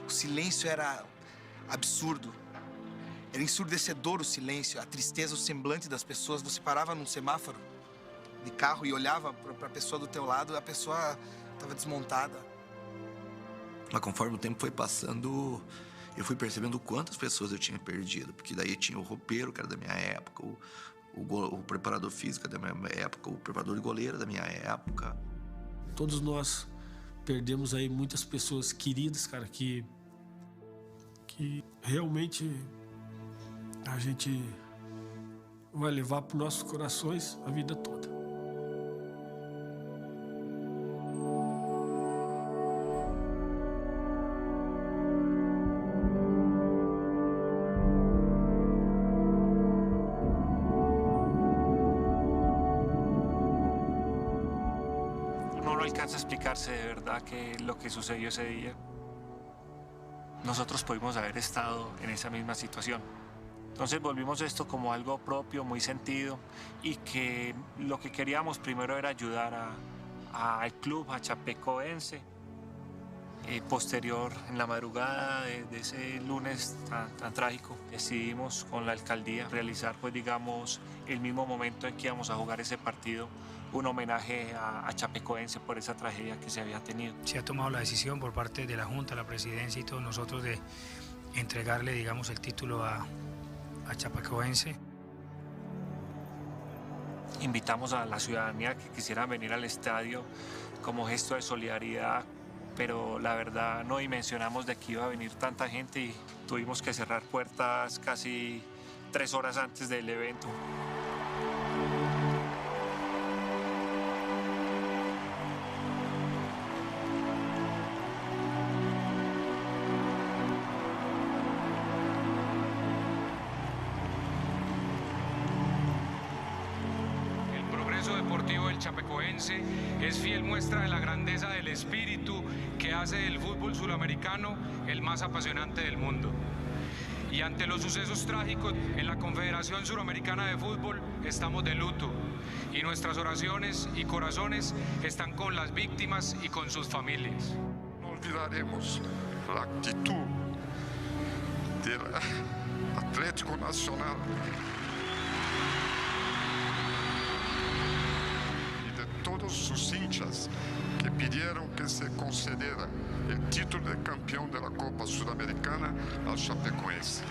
O silêncio era absurdo. Era ensurdecedor o silêncio, a tristeza, o semblante das pessoas. Você parava num semáforo de carro e olhava para a pessoa do teu lado, a pessoa estava desmontada. Mas conforme o tempo foi passando, eu fui percebendo quantas pessoas eu tinha perdido. Porque daí tinha o roupeiro, que era da minha época, o preparador físico da minha época, o preparador de goleiro da minha época. Todos nós perdemos aí muitas pessoas queridas, cara, que realmente a gente vai levar para os nossos corações a vida toda. No alcanza a explicarse de verdad que lo que sucedió ese día. Nosotros pudimos haber estado en esa misma situación. Entonces volvimos esto como algo propio, muy sentido, y que lo que queríamos primero era ayudar al club, a Chapecoense. Posterior, en la madrugada de ese lunes tan trágico, decidimos con la alcaldía realizar, pues digamos, el mismo momento en que íbamos a jugar ese partido, un homenaje a Chapecoense por esa tragedia que se había tenido. Se ha tomado la decisión por parte de la Junta, la Presidencia y todos nosotros de entregarle, digamos, el título a Chapecoense. Invitamos a la ciudadanía que quisiera venir al estadio como gesto de solidaridad, pero la verdad no dimensionamos de que iba a venir tanta gente y tuvimos que cerrar puertas casi 3 horas antes del evento. Deportivo del Chapecoense es fiel muestra de la grandeza del espíritu que hace del fútbol suramericano el más apasionante del mundo. Y ante los sucesos trágicos en la Confederación Suramericana de Fútbol estamos de luto y nuestras oraciones y corazones están con las víctimas y con sus familias. No olvidaremos la actitud del Atlético Nacional todos sus hinchas que pidieron que se concediera el título de campeón de la Copa Sudamericana al Chapecoense.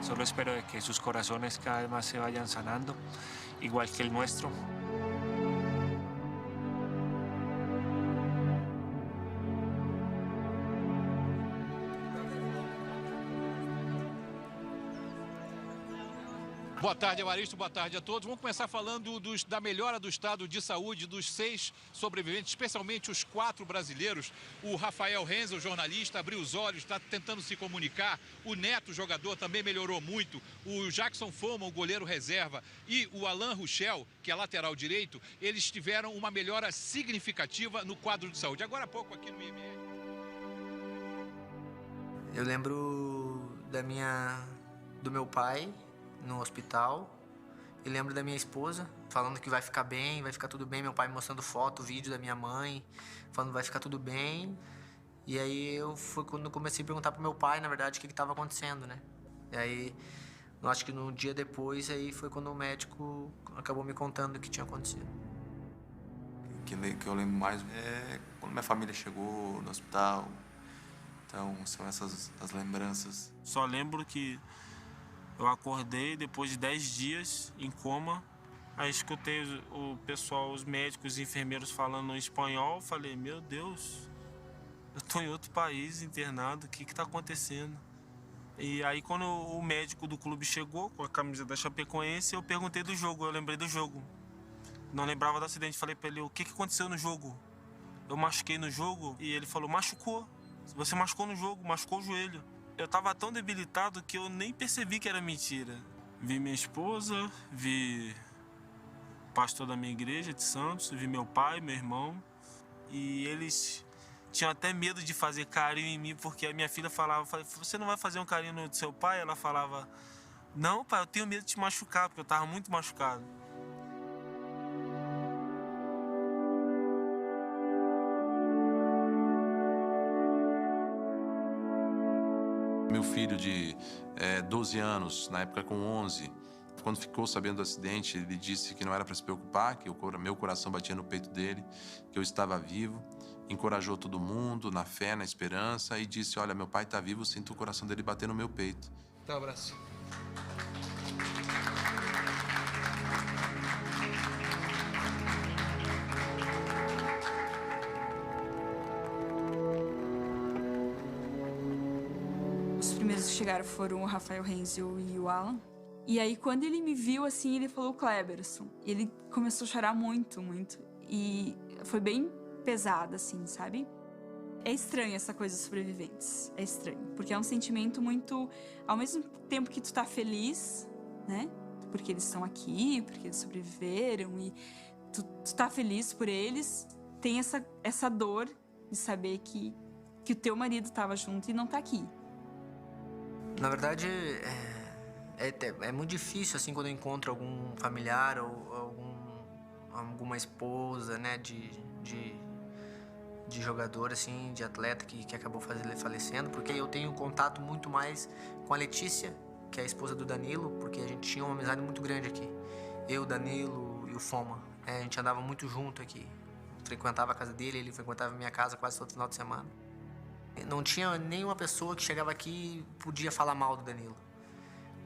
Solo espero de que sus corazones cada vez más se vayan sanando, igual que el nuestro. Boa tarde, Evaristo. Boa tarde a todos. Vamos começar falando da melhora do estado de saúde dos 6 sobreviventes, especialmente os 4 brasileiros. O Rafael Renzel, jornalista, abriu os olhos, está tentando se comunicar. O Neto, jogador, também melhorou muito. O Jackson Foman, o goleiro reserva, e o Alan Ruschel, que é lateral direito, eles tiveram uma melhora significativa no quadro de saúde. Agora há pouco aqui no IML. Eu lembro do meu pai no hospital, e lembro da minha esposa falando que vai ficar bem, vai ficar tudo bem, meu pai me mostrando foto, vídeo da minha mãe, falando vai ficar tudo bem. E aí foi quando eu comecei a perguntar pro meu pai, na verdade, o que estava acontecendo, né? E aí, eu acho que no dia depois, aí foi quando o médico acabou me contando o que tinha acontecido. Que eu lembro mais é quando minha família chegou no hospital. Então, são essas as lembranças. Só lembro que eu acordei depois de 10 dias em coma. Aí escutei o pessoal, os médicos, os enfermeiros falando em espanhol. Falei, meu Deus, eu tô em outro país internado, o que tá acontecendo? E aí quando o médico do clube chegou com a camisa da Chapecoense, eu perguntei do jogo, eu lembrei do jogo. Não lembrava do acidente, falei pra ele, o que aconteceu no jogo? Eu machuquei no jogo e ele falou, machucou. Você machucou no jogo, machucou o joelho. Eu tava tão debilitado que eu nem percebi que era mentira. Vi minha esposa, vi o pastor da minha igreja de Santos, vi meu pai, meu irmão. E eles tinham até medo de fazer carinho em mim, porque a minha filha falava, você não vai fazer um carinho no seu pai? Ela falava, não, pai, eu tenho medo de te machucar, porque eu tava muito machucado. Meu filho de 12 anos, na época com 11, quando ficou sabendo do acidente, ele disse que não era para se preocupar, que meu coração batia no peito dele, que eu estava vivo. Encorajou todo mundo na fé, na esperança e disse, olha, meu pai está vivo, sinto o coração dele bater no meu peito. Dá um abraço. Os primeiros que chegaram foram o Rafael Renzel e o Alan. E aí, quando ele me viu, assim, ele falou o Kleberson. E ele começou a chorar muito, muito. E foi bem pesado, assim, sabe? É estranho essa coisa dos sobreviventes. É estranho. Porque é um sentimento muito... Ao mesmo tempo que tu tá feliz, né? Porque eles estão aqui, porque eles sobreviveram. E tu tá feliz por eles. Tem essa dor de saber que o teu marido tava junto e não tá aqui. Na verdade, é muito difícil, assim, quando eu encontro algum familiar ou alguma esposa, né, de jogador, assim, de atleta que acabou falecendo, porque eu tenho contato muito mais com a Letícia, que é a esposa do Danilo, porque a gente tinha uma amizade muito grande aqui. Eu, o Danilo e o Foma. A gente andava muito junto aqui. Frequentava a casa dele, ele frequentava a minha casa quase todo final de semana. Não tinha nenhuma pessoa que chegava aqui e podia falar mal do Danilo.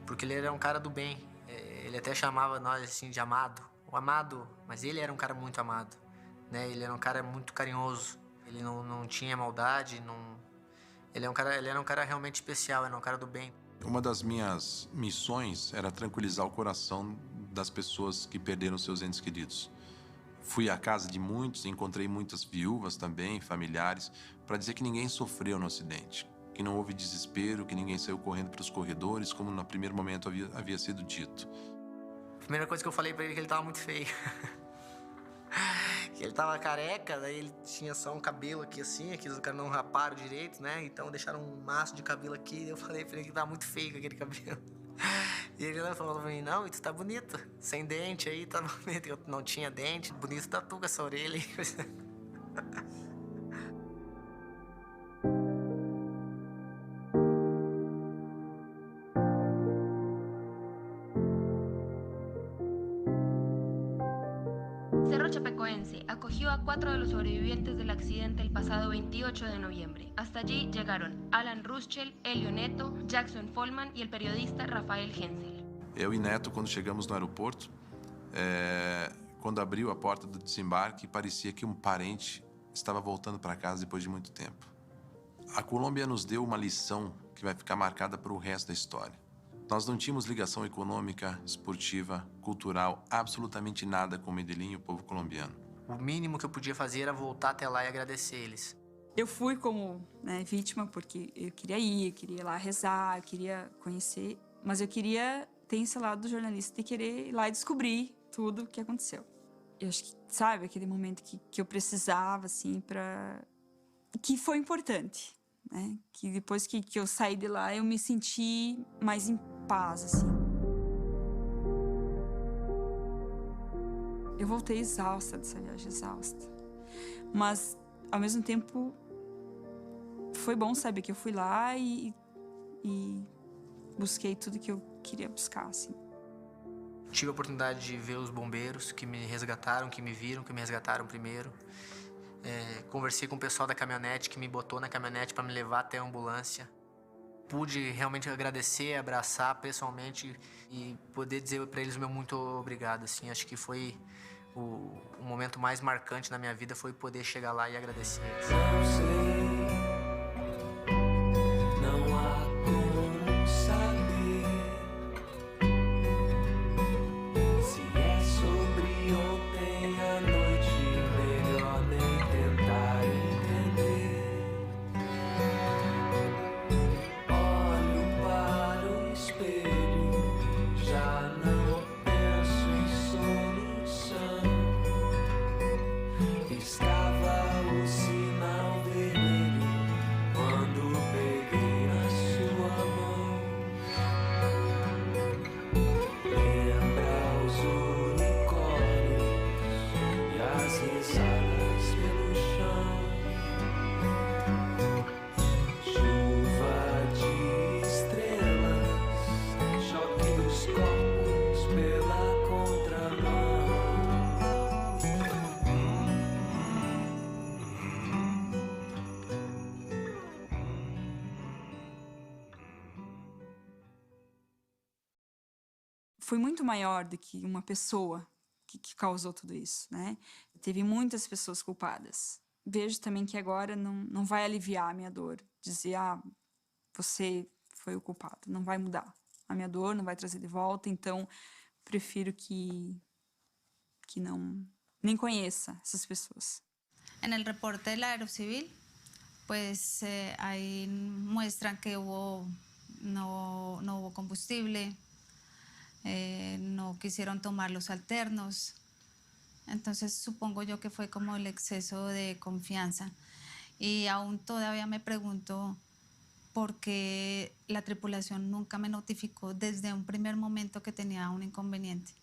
Porque ele era um cara do bem. Ele até chamava nós assim de amado. O amado, mas ele era um cara muito amado. Né? Ele era um cara muito carinhoso. Ele não tinha maldade. Ele era um cara realmente especial, era um cara do bem. Uma das minhas missões era tranquilizar o coração das pessoas que perderam seus entes queridos. Fui à casa de muitos, encontrei muitas viúvas também, familiares, para dizer que ninguém sofreu no acidente, que não houve desespero, que ninguém saiu correndo para os corredores, como no primeiro momento havia sido dito. A primeira coisa que eu falei para ele é que ele estava muito feio. Que ele tava careca, daí ele tinha só um cabelo aqui assim, aqueles caras não raparam direito, né? Então deixaram um maço de cabelo aqui, e eu falei pra ele que tava muito feio com aquele cabelo. E ele falou pra mim, não, tu tá bonito, sem dente aí, tá bonito. Eu não tinha dente, bonito tá tu com essa orelha aí. Cerro chapecoense acogió a 4 de los sobrevivientes del accidente el pasado 28 de noviembre. Hasta allí llegaron Alan Ruschel, Elio Neto, Jackson Follman y el periodista Rafael Hensel. Eu e Neto, quando chegamos no aeroporto, quando abriu a porta do desembarque, parecia que um parente estava voltando para casa depois de muito tempo. A Colômbia nos deu uma lição que vai ficar marcada para o resto da história. Nós não tínhamos ligação econômica, esportiva, cultural, absolutamente nada com Medellín e o povo colombiano. O mínimo que eu podia fazer era voltar até lá e agradecer eles. Eu fui como vítima porque eu queria ir lá rezar, eu queria conhecer, mas eu queria ter esse lado do jornalista de querer ir lá e descobrir tudo o que aconteceu. Eu acho que, sabe, aquele momento que eu precisava, assim, que foi importante, né? Que depois que eu saí de lá, eu me senti mais em paz, assim. Eu voltei exausta dessa viagem, exausta. Mas, ao mesmo tempo, foi bom saber que eu fui lá e busquei tudo que eu queria buscar, assim. Tive a oportunidade de ver os bombeiros que me resgataram, que me viram, que me resgataram primeiro. Conversei com o pessoal da caminhonete que me botou na caminhonete para me levar até a ambulância. Pude realmente agradecer, abraçar pessoalmente e poder dizer para eles o meu muito obrigado. Assim, acho que foi o momento mais marcante na minha vida, foi poder chegar lá e agradecer eles. Não há como saber se é sobre ontem à noite, melhor nem tentar entender. Olho para o espelho, já não penso em solução. Estava o sinal vermelho quando peguei na sua mão. Lembra os unicórnios e as risadas pelo chão. Chuva de estrelas, choque dos corpos pela contramão. Foi muito maior do que uma pessoa que causou tudo isso, né? Teve muitas pessoas culpadas. Vejo também que agora não vai aliviar a minha dor. Dizer, você foi o culpado. Não vai mudar a minha dor, não vai trazer de volta. Então, prefiro que não nem conheça essas pessoas. En el reporte del Aerocivil, pues ahí muestran que no hubo combustible, no quisieron tomar los alternos. Entonces supongo yo que fue como el exceso de confianza. Y aún todavía me pregunto por qué la tripulación nunca me notificó desde un primer momento que tenía un inconveniente.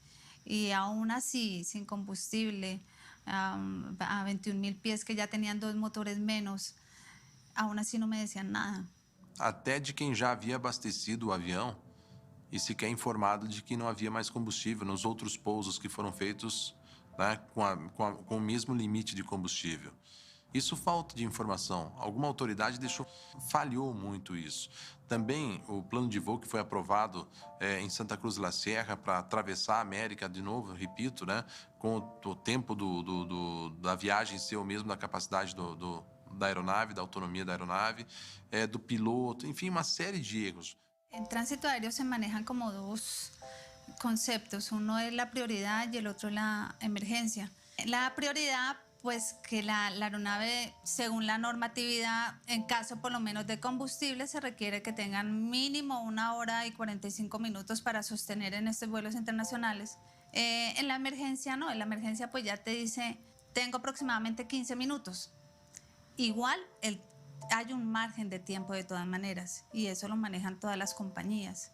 Y aún así, sin combustible, a 21.000 pies que ya tenían 2 motores menos, aún así no me decían nada. Até de quem já havia abastecido o avião e sequer informado de que não havia mais combustível nos outros pousos que foram feitos, né, com o mesmo limite de combustível. Isso falta de informação. Alguma autoridade falhou muito isso. Também o plano de voo que foi aprovado em Santa Cruz de la Sierra para atravessar a América de novo, repito, né, com o tempo da viagem ser o mesmo da capacidade da aeronave, da autonomia da aeronave, do piloto, enfim, uma série de erros. En tránsito aéreo se manejan como 2 conceptos. Uno es la prioridad y el otro la emergencia. La prioridad, pues que la aeronave, según la normatividad, en caso por lo menos de combustible, se requiere que tengan mínimo 1 hora y 45 minutos para sostener en estos vuelos internacionales. En la emergencia no, en la emergencia pues ya te dice, tengo aproximadamente 15 minutos. Igual hay un margen de tiempo de todas maneras y eso lo manejan todas las compañías.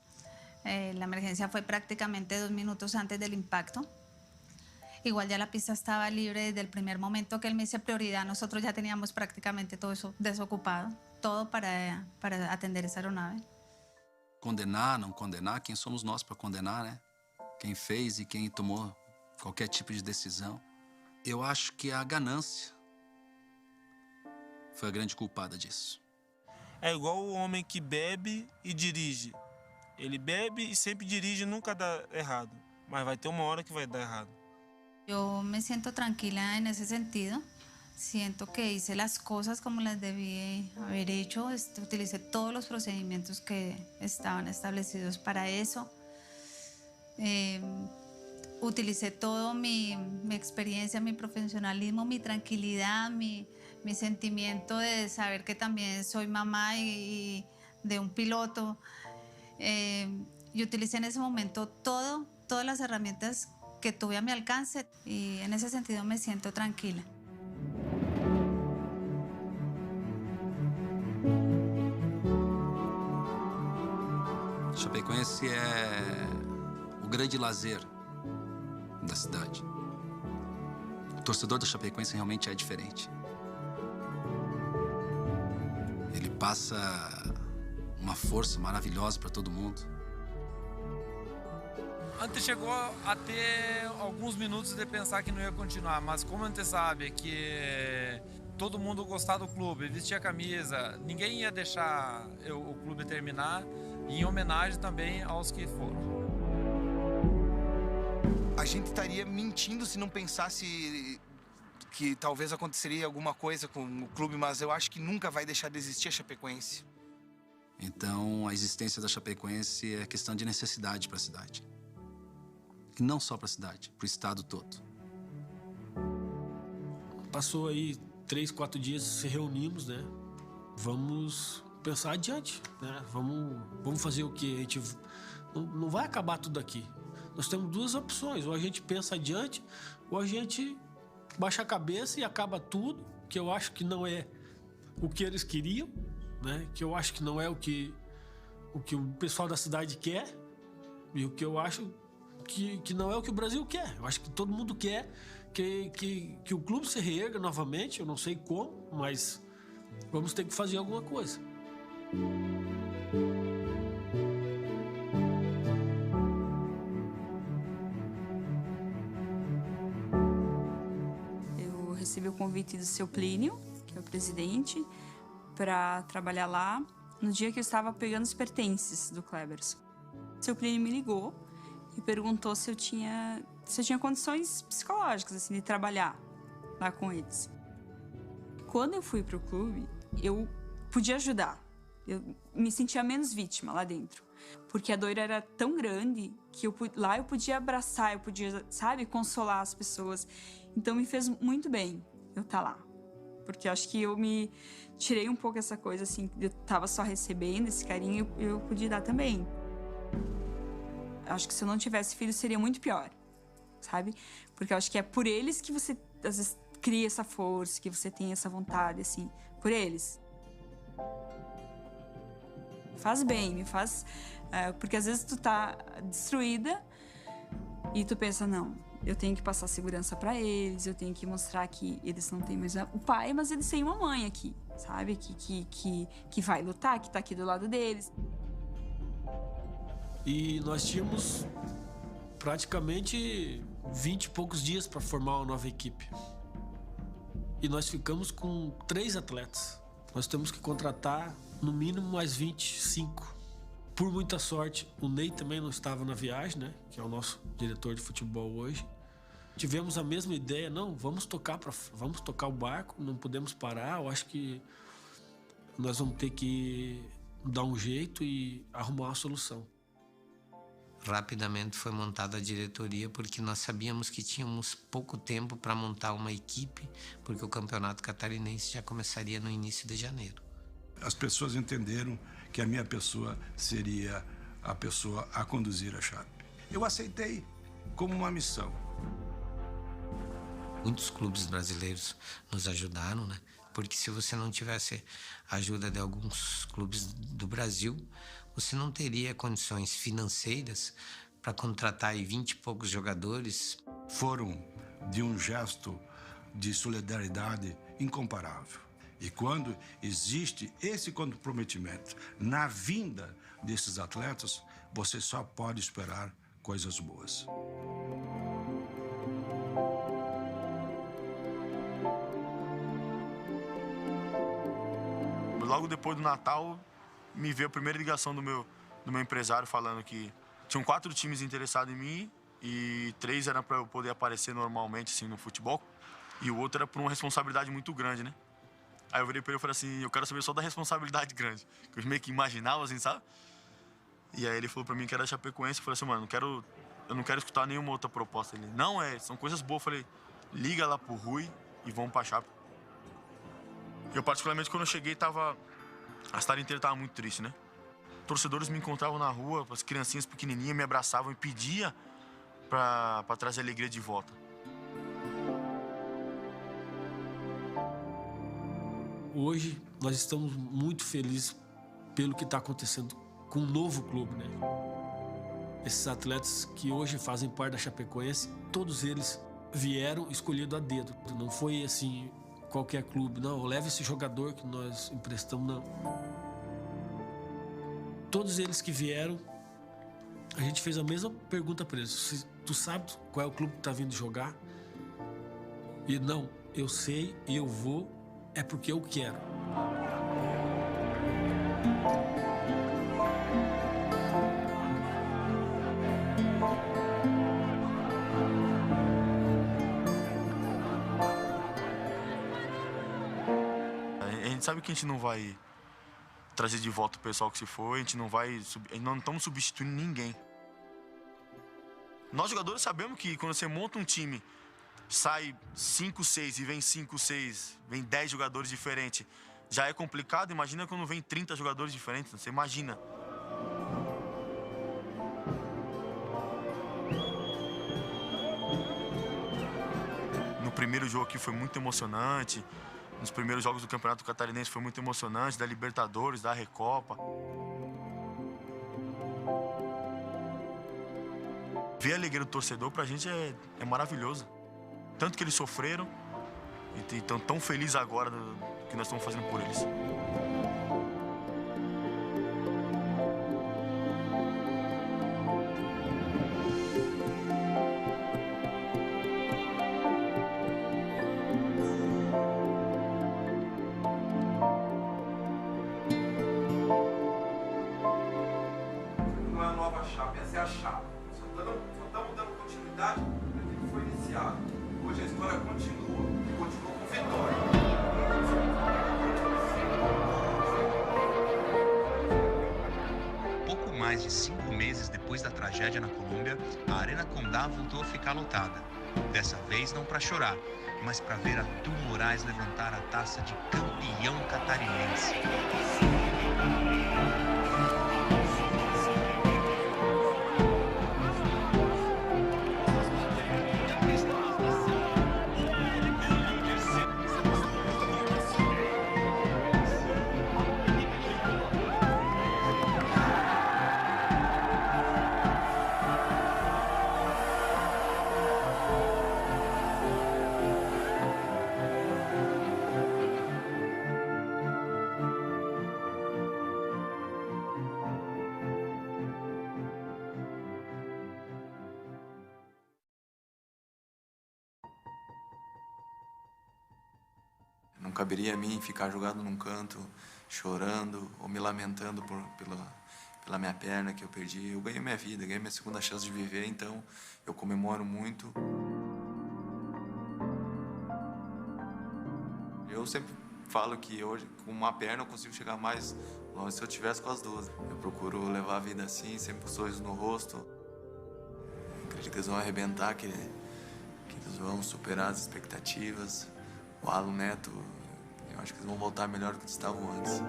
La emergencia fue prácticamente 2 minutos antes del impacto. Igual ya la pista estaba libre desde el primer momento que él me dice prioridad. Nosotros ya teníamos prácticamente todo eso desocupado, todo para atender esa aeronave. Condenar, não condenar, quem somos nós para condenar, né? Quem fez e quem tomou qualquer tipo de decisão. Eu acho que a ganância foi a grande culpada disso. É igual o homem que bebe e dirige. Ele bebe e sempre dirige e nunca dá errado. Mas vai ter uma hora que vai dar errado. Yo me siento tranquila en ese sentido. Siento que hice las cosas como las debí haber hecho. Utilicé todos los procedimientos que estaban establecidos para eso. Utilicé todo mi experiencia, mi profesionalismo, mi tranquilidad, mi sentimiento de saber que también soy mamá y de un piloto. Y utilicé en ese momento todas las herramientas que tuve a mi alcance y en ese sentido me siento tranquila. Chapecoense é o grande lazer da cidade. O torcedor da Chapecoense realmente é diferente. Ele passa uma força maravilhosa para todo mundo. Antes chegou a ter alguns minutos de pensar que não ia continuar, mas como a gente sabe que todo mundo gostava do clube, vestia a camisa, ninguém ia deixar o clube terminar, e em homenagem também aos que foram. A gente estaria mentindo se não pensasse que talvez aconteceria alguma coisa com o clube, mas eu acho que nunca vai deixar de existir a Chapecoense. Então, a existência da Chapecoense é questão de necessidade para a cidade. E não só para a cidade, para o estado todo. Passou aí 3, 4 dias, se reunimos, né? Vamos pensar adiante, né? Vamos fazer o quê? A gente não vai acabar tudo aqui. Nós temos 2 opções, ou a gente pensa adiante, ou a gente baixa a cabeça e acaba tudo, que eu acho que não é o que eles queriam, né? Que eu acho que não é o que o pessoal da cidade quer, e o que eu acho que não é o que o Brasil quer. Eu acho que todo mundo quer que o clube se reerga novamente, eu não sei como, mas vamos ter que fazer alguma coisa. Eu recebi o convite do seu Plínio, que é o presidente, para trabalhar lá no dia que eu estava pegando os pertences do Kleberson. O seu Plínio me ligou e perguntou se eu tinha condições psicológicas assim, de trabalhar lá com eles. Quando eu fui para o clube, eu podia ajudar. Eu me sentia menos vítima lá dentro. Porque a dor era tão grande que lá eu podia abraçar, eu podia, sabe, consolar as pessoas. Então me fez muito bem eu estar lá. Porque eu acho que eu me tirei um pouco essa coisa assim, eu estava só recebendo esse carinho e eu podia dar também. Acho que se eu não tivesse filho seria muito pior, sabe? Porque eu acho que é por eles que você, às vezes, cria essa força, que você tem essa vontade, assim, por eles. Faz bem, me faz... porque às vezes tu tá destruída e tu pensa, não, eu tenho que passar segurança pra eles, eu tenho que mostrar que eles não têm mais o pai, mas eles têm uma mãe aqui, sabe? Que vai lutar, que tá aqui do lado deles. E nós tínhamos praticamente 20 e poucos dias para formar uma nova equipe. E nós ficamos com 3 atletas. Nós temos que contratar no mínimo mais 25. Por muita sorte, o Ney também não estava na viagem, né? Que é o nosso diretor de futebol hoje. Tivemos a mesma ideia, não, vamos tocar o barco, não podemos parar. Eu acho que nós vamos ter que dar um jeito e arrumar uma solução. Rapidamente foi montada a diretoria porque nós sabíamos que tínhamos pouco tempo para montar uma equipe, porque o campeonato catarinense já começaria no início de janeiro. As pessoas entenderam que a minha pessoa seria a pessoa a conduzir a Chape. Eu aceitei como uma missão. Muitos clubes brasileiros nos ajudaram, né? Porque se você não tivesse a ajuda de alguns clubes do Brasil, você não teria condições financeiras para contratar aí 20 e poucos jogadores. Foram de um gesto de solidariedade incomparável. E quando existe esse comprometimento na vinda desses atletas, você só pode esperar coisas boas. logo depois do Natal, me veio a primeira ligação do meu empresário falando que tinham 4 times interessados em mim e 3 eram para eu poder aparecer normalmente assim, no futebol e o outro era por uma responsabilidade muito grande, né? Aí eu virei para ele e falei assim, eu quero saber só da responsabilidade grande, que eu meio que imaginava, assim, sabe? E aí ele falou para mim que era Chapecoense, eu falei assim, mano, eu não quero escutar nenhuma outra proposta. Ele, não, são coisas boas. Eu falei, liga lá pro Rui e vamos pra Chape. Eu, particularmente, quando eu cheguei, a cidade inteira tava muito triste, né? Torcedores me encontravam na rua, as criancinhas pequenininhas me abraçavam e pediam pra trazer alegria de volta. Hoje, nós estamos muito felizes pelo que está acontecendo com o novo clube, né? Esses atletas que hoje fazem parte da Chapecoense, todos eles vieram escolhidos a dedo. Não foi assim, qualquer clube, não, leva esse jogador que nós emprestamos, não. Todos eles que vieram, a gente fez a mesma pergunta para eles. Tu sabe qual é o clube que tá vindo jogar? E não, eu sei e eu vou, é porque eu quero. A gente sabe que a gente não vai trazer de volta o pessoal que se foi, a gente não estamos substituindo ninguém. Nós jogadores sabemos que quando você monta um time, sai 5, 6 e vem 5, 6, vem 10 jogadores diferentes, já é complicado, imagina quando vem 30 jogadores diferentes, você imagina. No primeiro jogo aqui foi muito emocionante. Nos primeiros jogos do Campeonato Catarinense foi muito emocionante, da Libertadores, da Recopa. Ver a alegria do torcedor pra gente é maravilhoso. Tanto que eles sofreram e estão tão felizes agora do que nós estamos fazendo por eles. Essa é a chave. Só estamos dando continuidade naquilo que foi iniciado. Hoje a história continua e continua com vitória. Pouco mais de 5 meses depois da tragédia na Colômbia, a Arena Condá voltou a ficar lotada. Dessa vez não para chorar, mas para ver Arthur Moraes levantar a taça de campeão catarinense. Não caberia a mim ficar jogado num canto, chorando ou me lamentando pela minha perna que eu perdi. Eu ganhei minha vida, ganhei minha segunda chance de viver, então eu comemoro muito. Eu sempre falo que hoje, com uma perna, eu consigo chegar mais longe se eu tivesse com as duas. Eu procuro levar a vida assim, sempre com um sorriso no rosto. Acredito que eles vão arrebentar, que eles vão superar as expectativas. O Alan Neto, eu acho que eles vão voltar melhor do que eles estavam antes.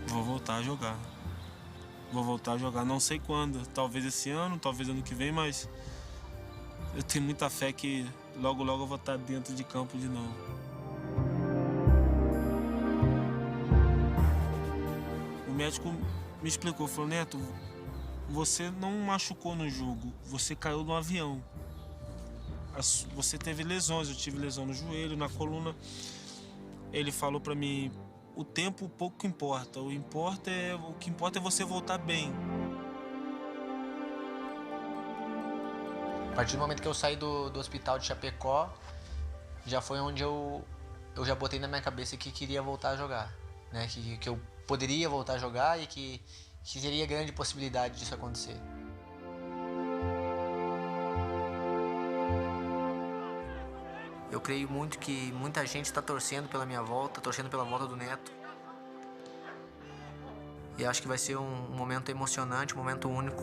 Vou voltar a jogar. Vou voltar a jogar, não sei quando. Talvez esse ano, talvez ano que vem, mas eu tenho muita fé que logo, logo eu vou estar dentro de campo de novo. O médico me explicou, falou, Neto, você não machucou no jogo, você caiu no avião. Você teve lesões, eu tive lesão no joelho, na coluna. Ele falou pra mim, o tempo pouco importa, o que importa é você voltar bem. A partir do momento que eu saí do hospital de Chapecó, já foi onde eu já botei na minha cabeça que queria voltar a jogar, né? Que eu poderia voltar a jogar e que teria grande possibilidade disso acontecer. Eu creio muito que muita gente está torcendo pela minha volta, torcendo pela volta do Neto. E acho que vai ser um momento emocionante, um momento único.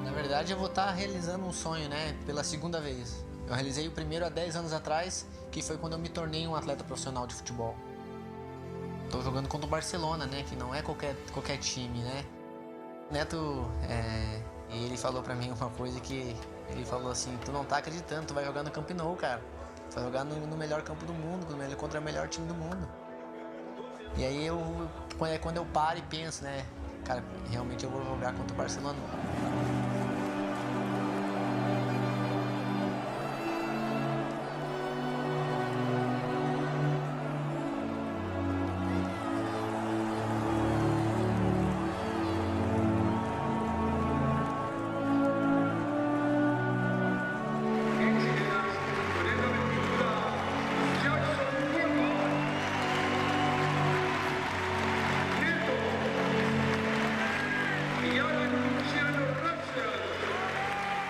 Na verdade, eu vou estar realizando um sonho, né? Pela segunda vez. Eu realizei o primeiro há 10 anos atrás, que foi quando eu me tornei um atleta profissional de futebol. Estou jogando contra o Barcelona, né? Que não é qualquer time, né? O Neto, ele falou pra mim uma coisa que... Ele falou assim, tu não tá acreditando, tu vai jogar no Camp Nou, cara. Tu vai jogar no melhor campo do mundo, contra o melhor time do mundo. E aí, quando eu paro e penso, né? Cara, realmente eu vou jogar contra o Barcelona.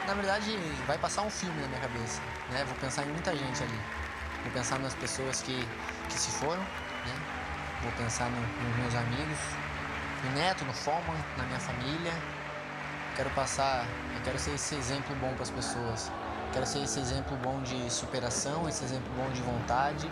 Na verdade, vai passar um filme na minha cabeça, né? Vou pensar em muita gente ali. Vou pensar nas pessoas que se foram, né? Vou pensar nos meus amigos, no Neto, no Foman, na minha família. Eu quero ser esse exemplo bom para as pessoas. Quero ser esse exemplo bom de superação, esse exemplo bom de vontade.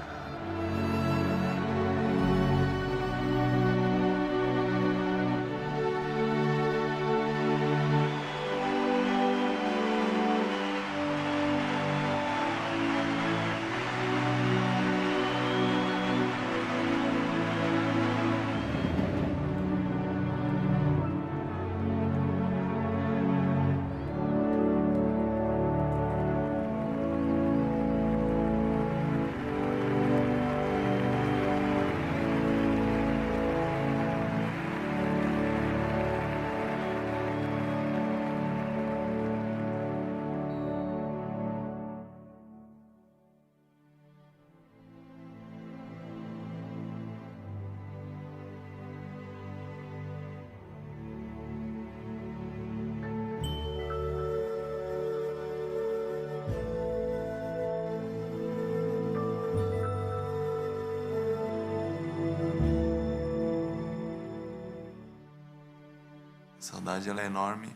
A saudade ela é enorme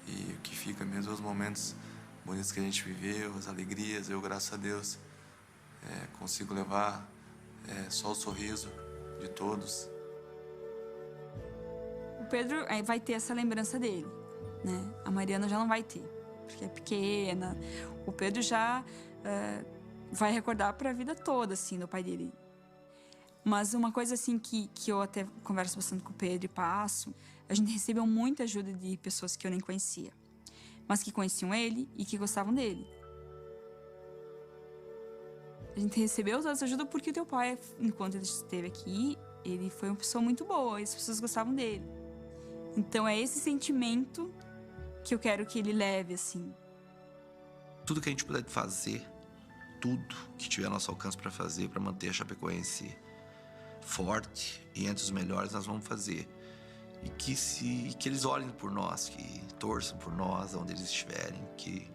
e o que fica mesmo é os momentos bonitos que a gente viveu, as alegrias. Eu, graças a Deus, consigo levar só o sorriso de todos. O Pedro vai ter essa lembrança dele, né? A Mariana já não vai ter, porque é pequena. O Pedro já vai recordar para a vida toda, assim, do pai dele. Mas uma coisa, assim, que eu até converso bastante com o Pedro e passo, a gente recebeu muita ajuda de pessoas que eu nem conhecia, mas que conheciam ele e que gostavam dele. A gente recebeu toda essa ajuda porque o teu pai, enquanto ele esteve aqui, ele foi uma pessoa muito boa e as pessoas gostavam dele. Então é esse sentimento que eu quero que ele leve, assim. Tudo que a gente puder fazer, tudo que tiver ao nosso alcance para fazer, para manter a Chapecoense forte e entre os melhores, nós vamos fazer. E que eles olhem por nós, que torçam por nós, onde eles estiverem, que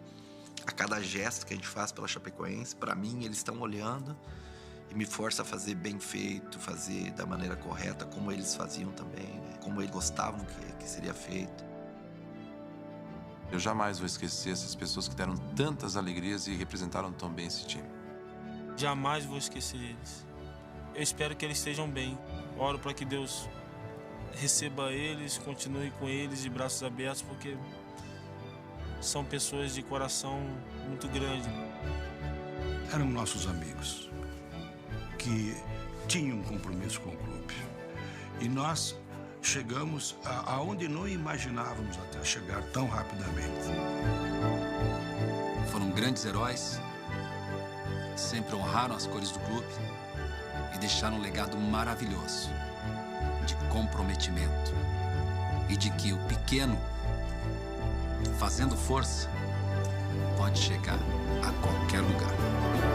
a cada gesto que a gente faz pela Chapecoense, para mim, eles estão olhando e me força a fazer bem feito, fazer da maneira correta, como eles faziam também, né? Como eles gostavam que seria feito. Eu jamais vou esquecer essas pessoas que deram tantas alegrias e representaram tão bem esse time. Jamais vou esquecer eles. Eu espero que eles estejam bem. Oro para que Deus receba eles, continue com eles de braços abertos, porque são pessoas de coração muito grande. eram nossos amigos, que tinham um compromisso com o clube. E nós chegamos aonde não imaginávamos até chegar tão rapidamente. Foram grandes heróis, sempre honraram as cores do clube e deixaram um legado maravilhoso de comprometimento e de que o pequeno, fazendo força, pode chegar a qualquer lugar.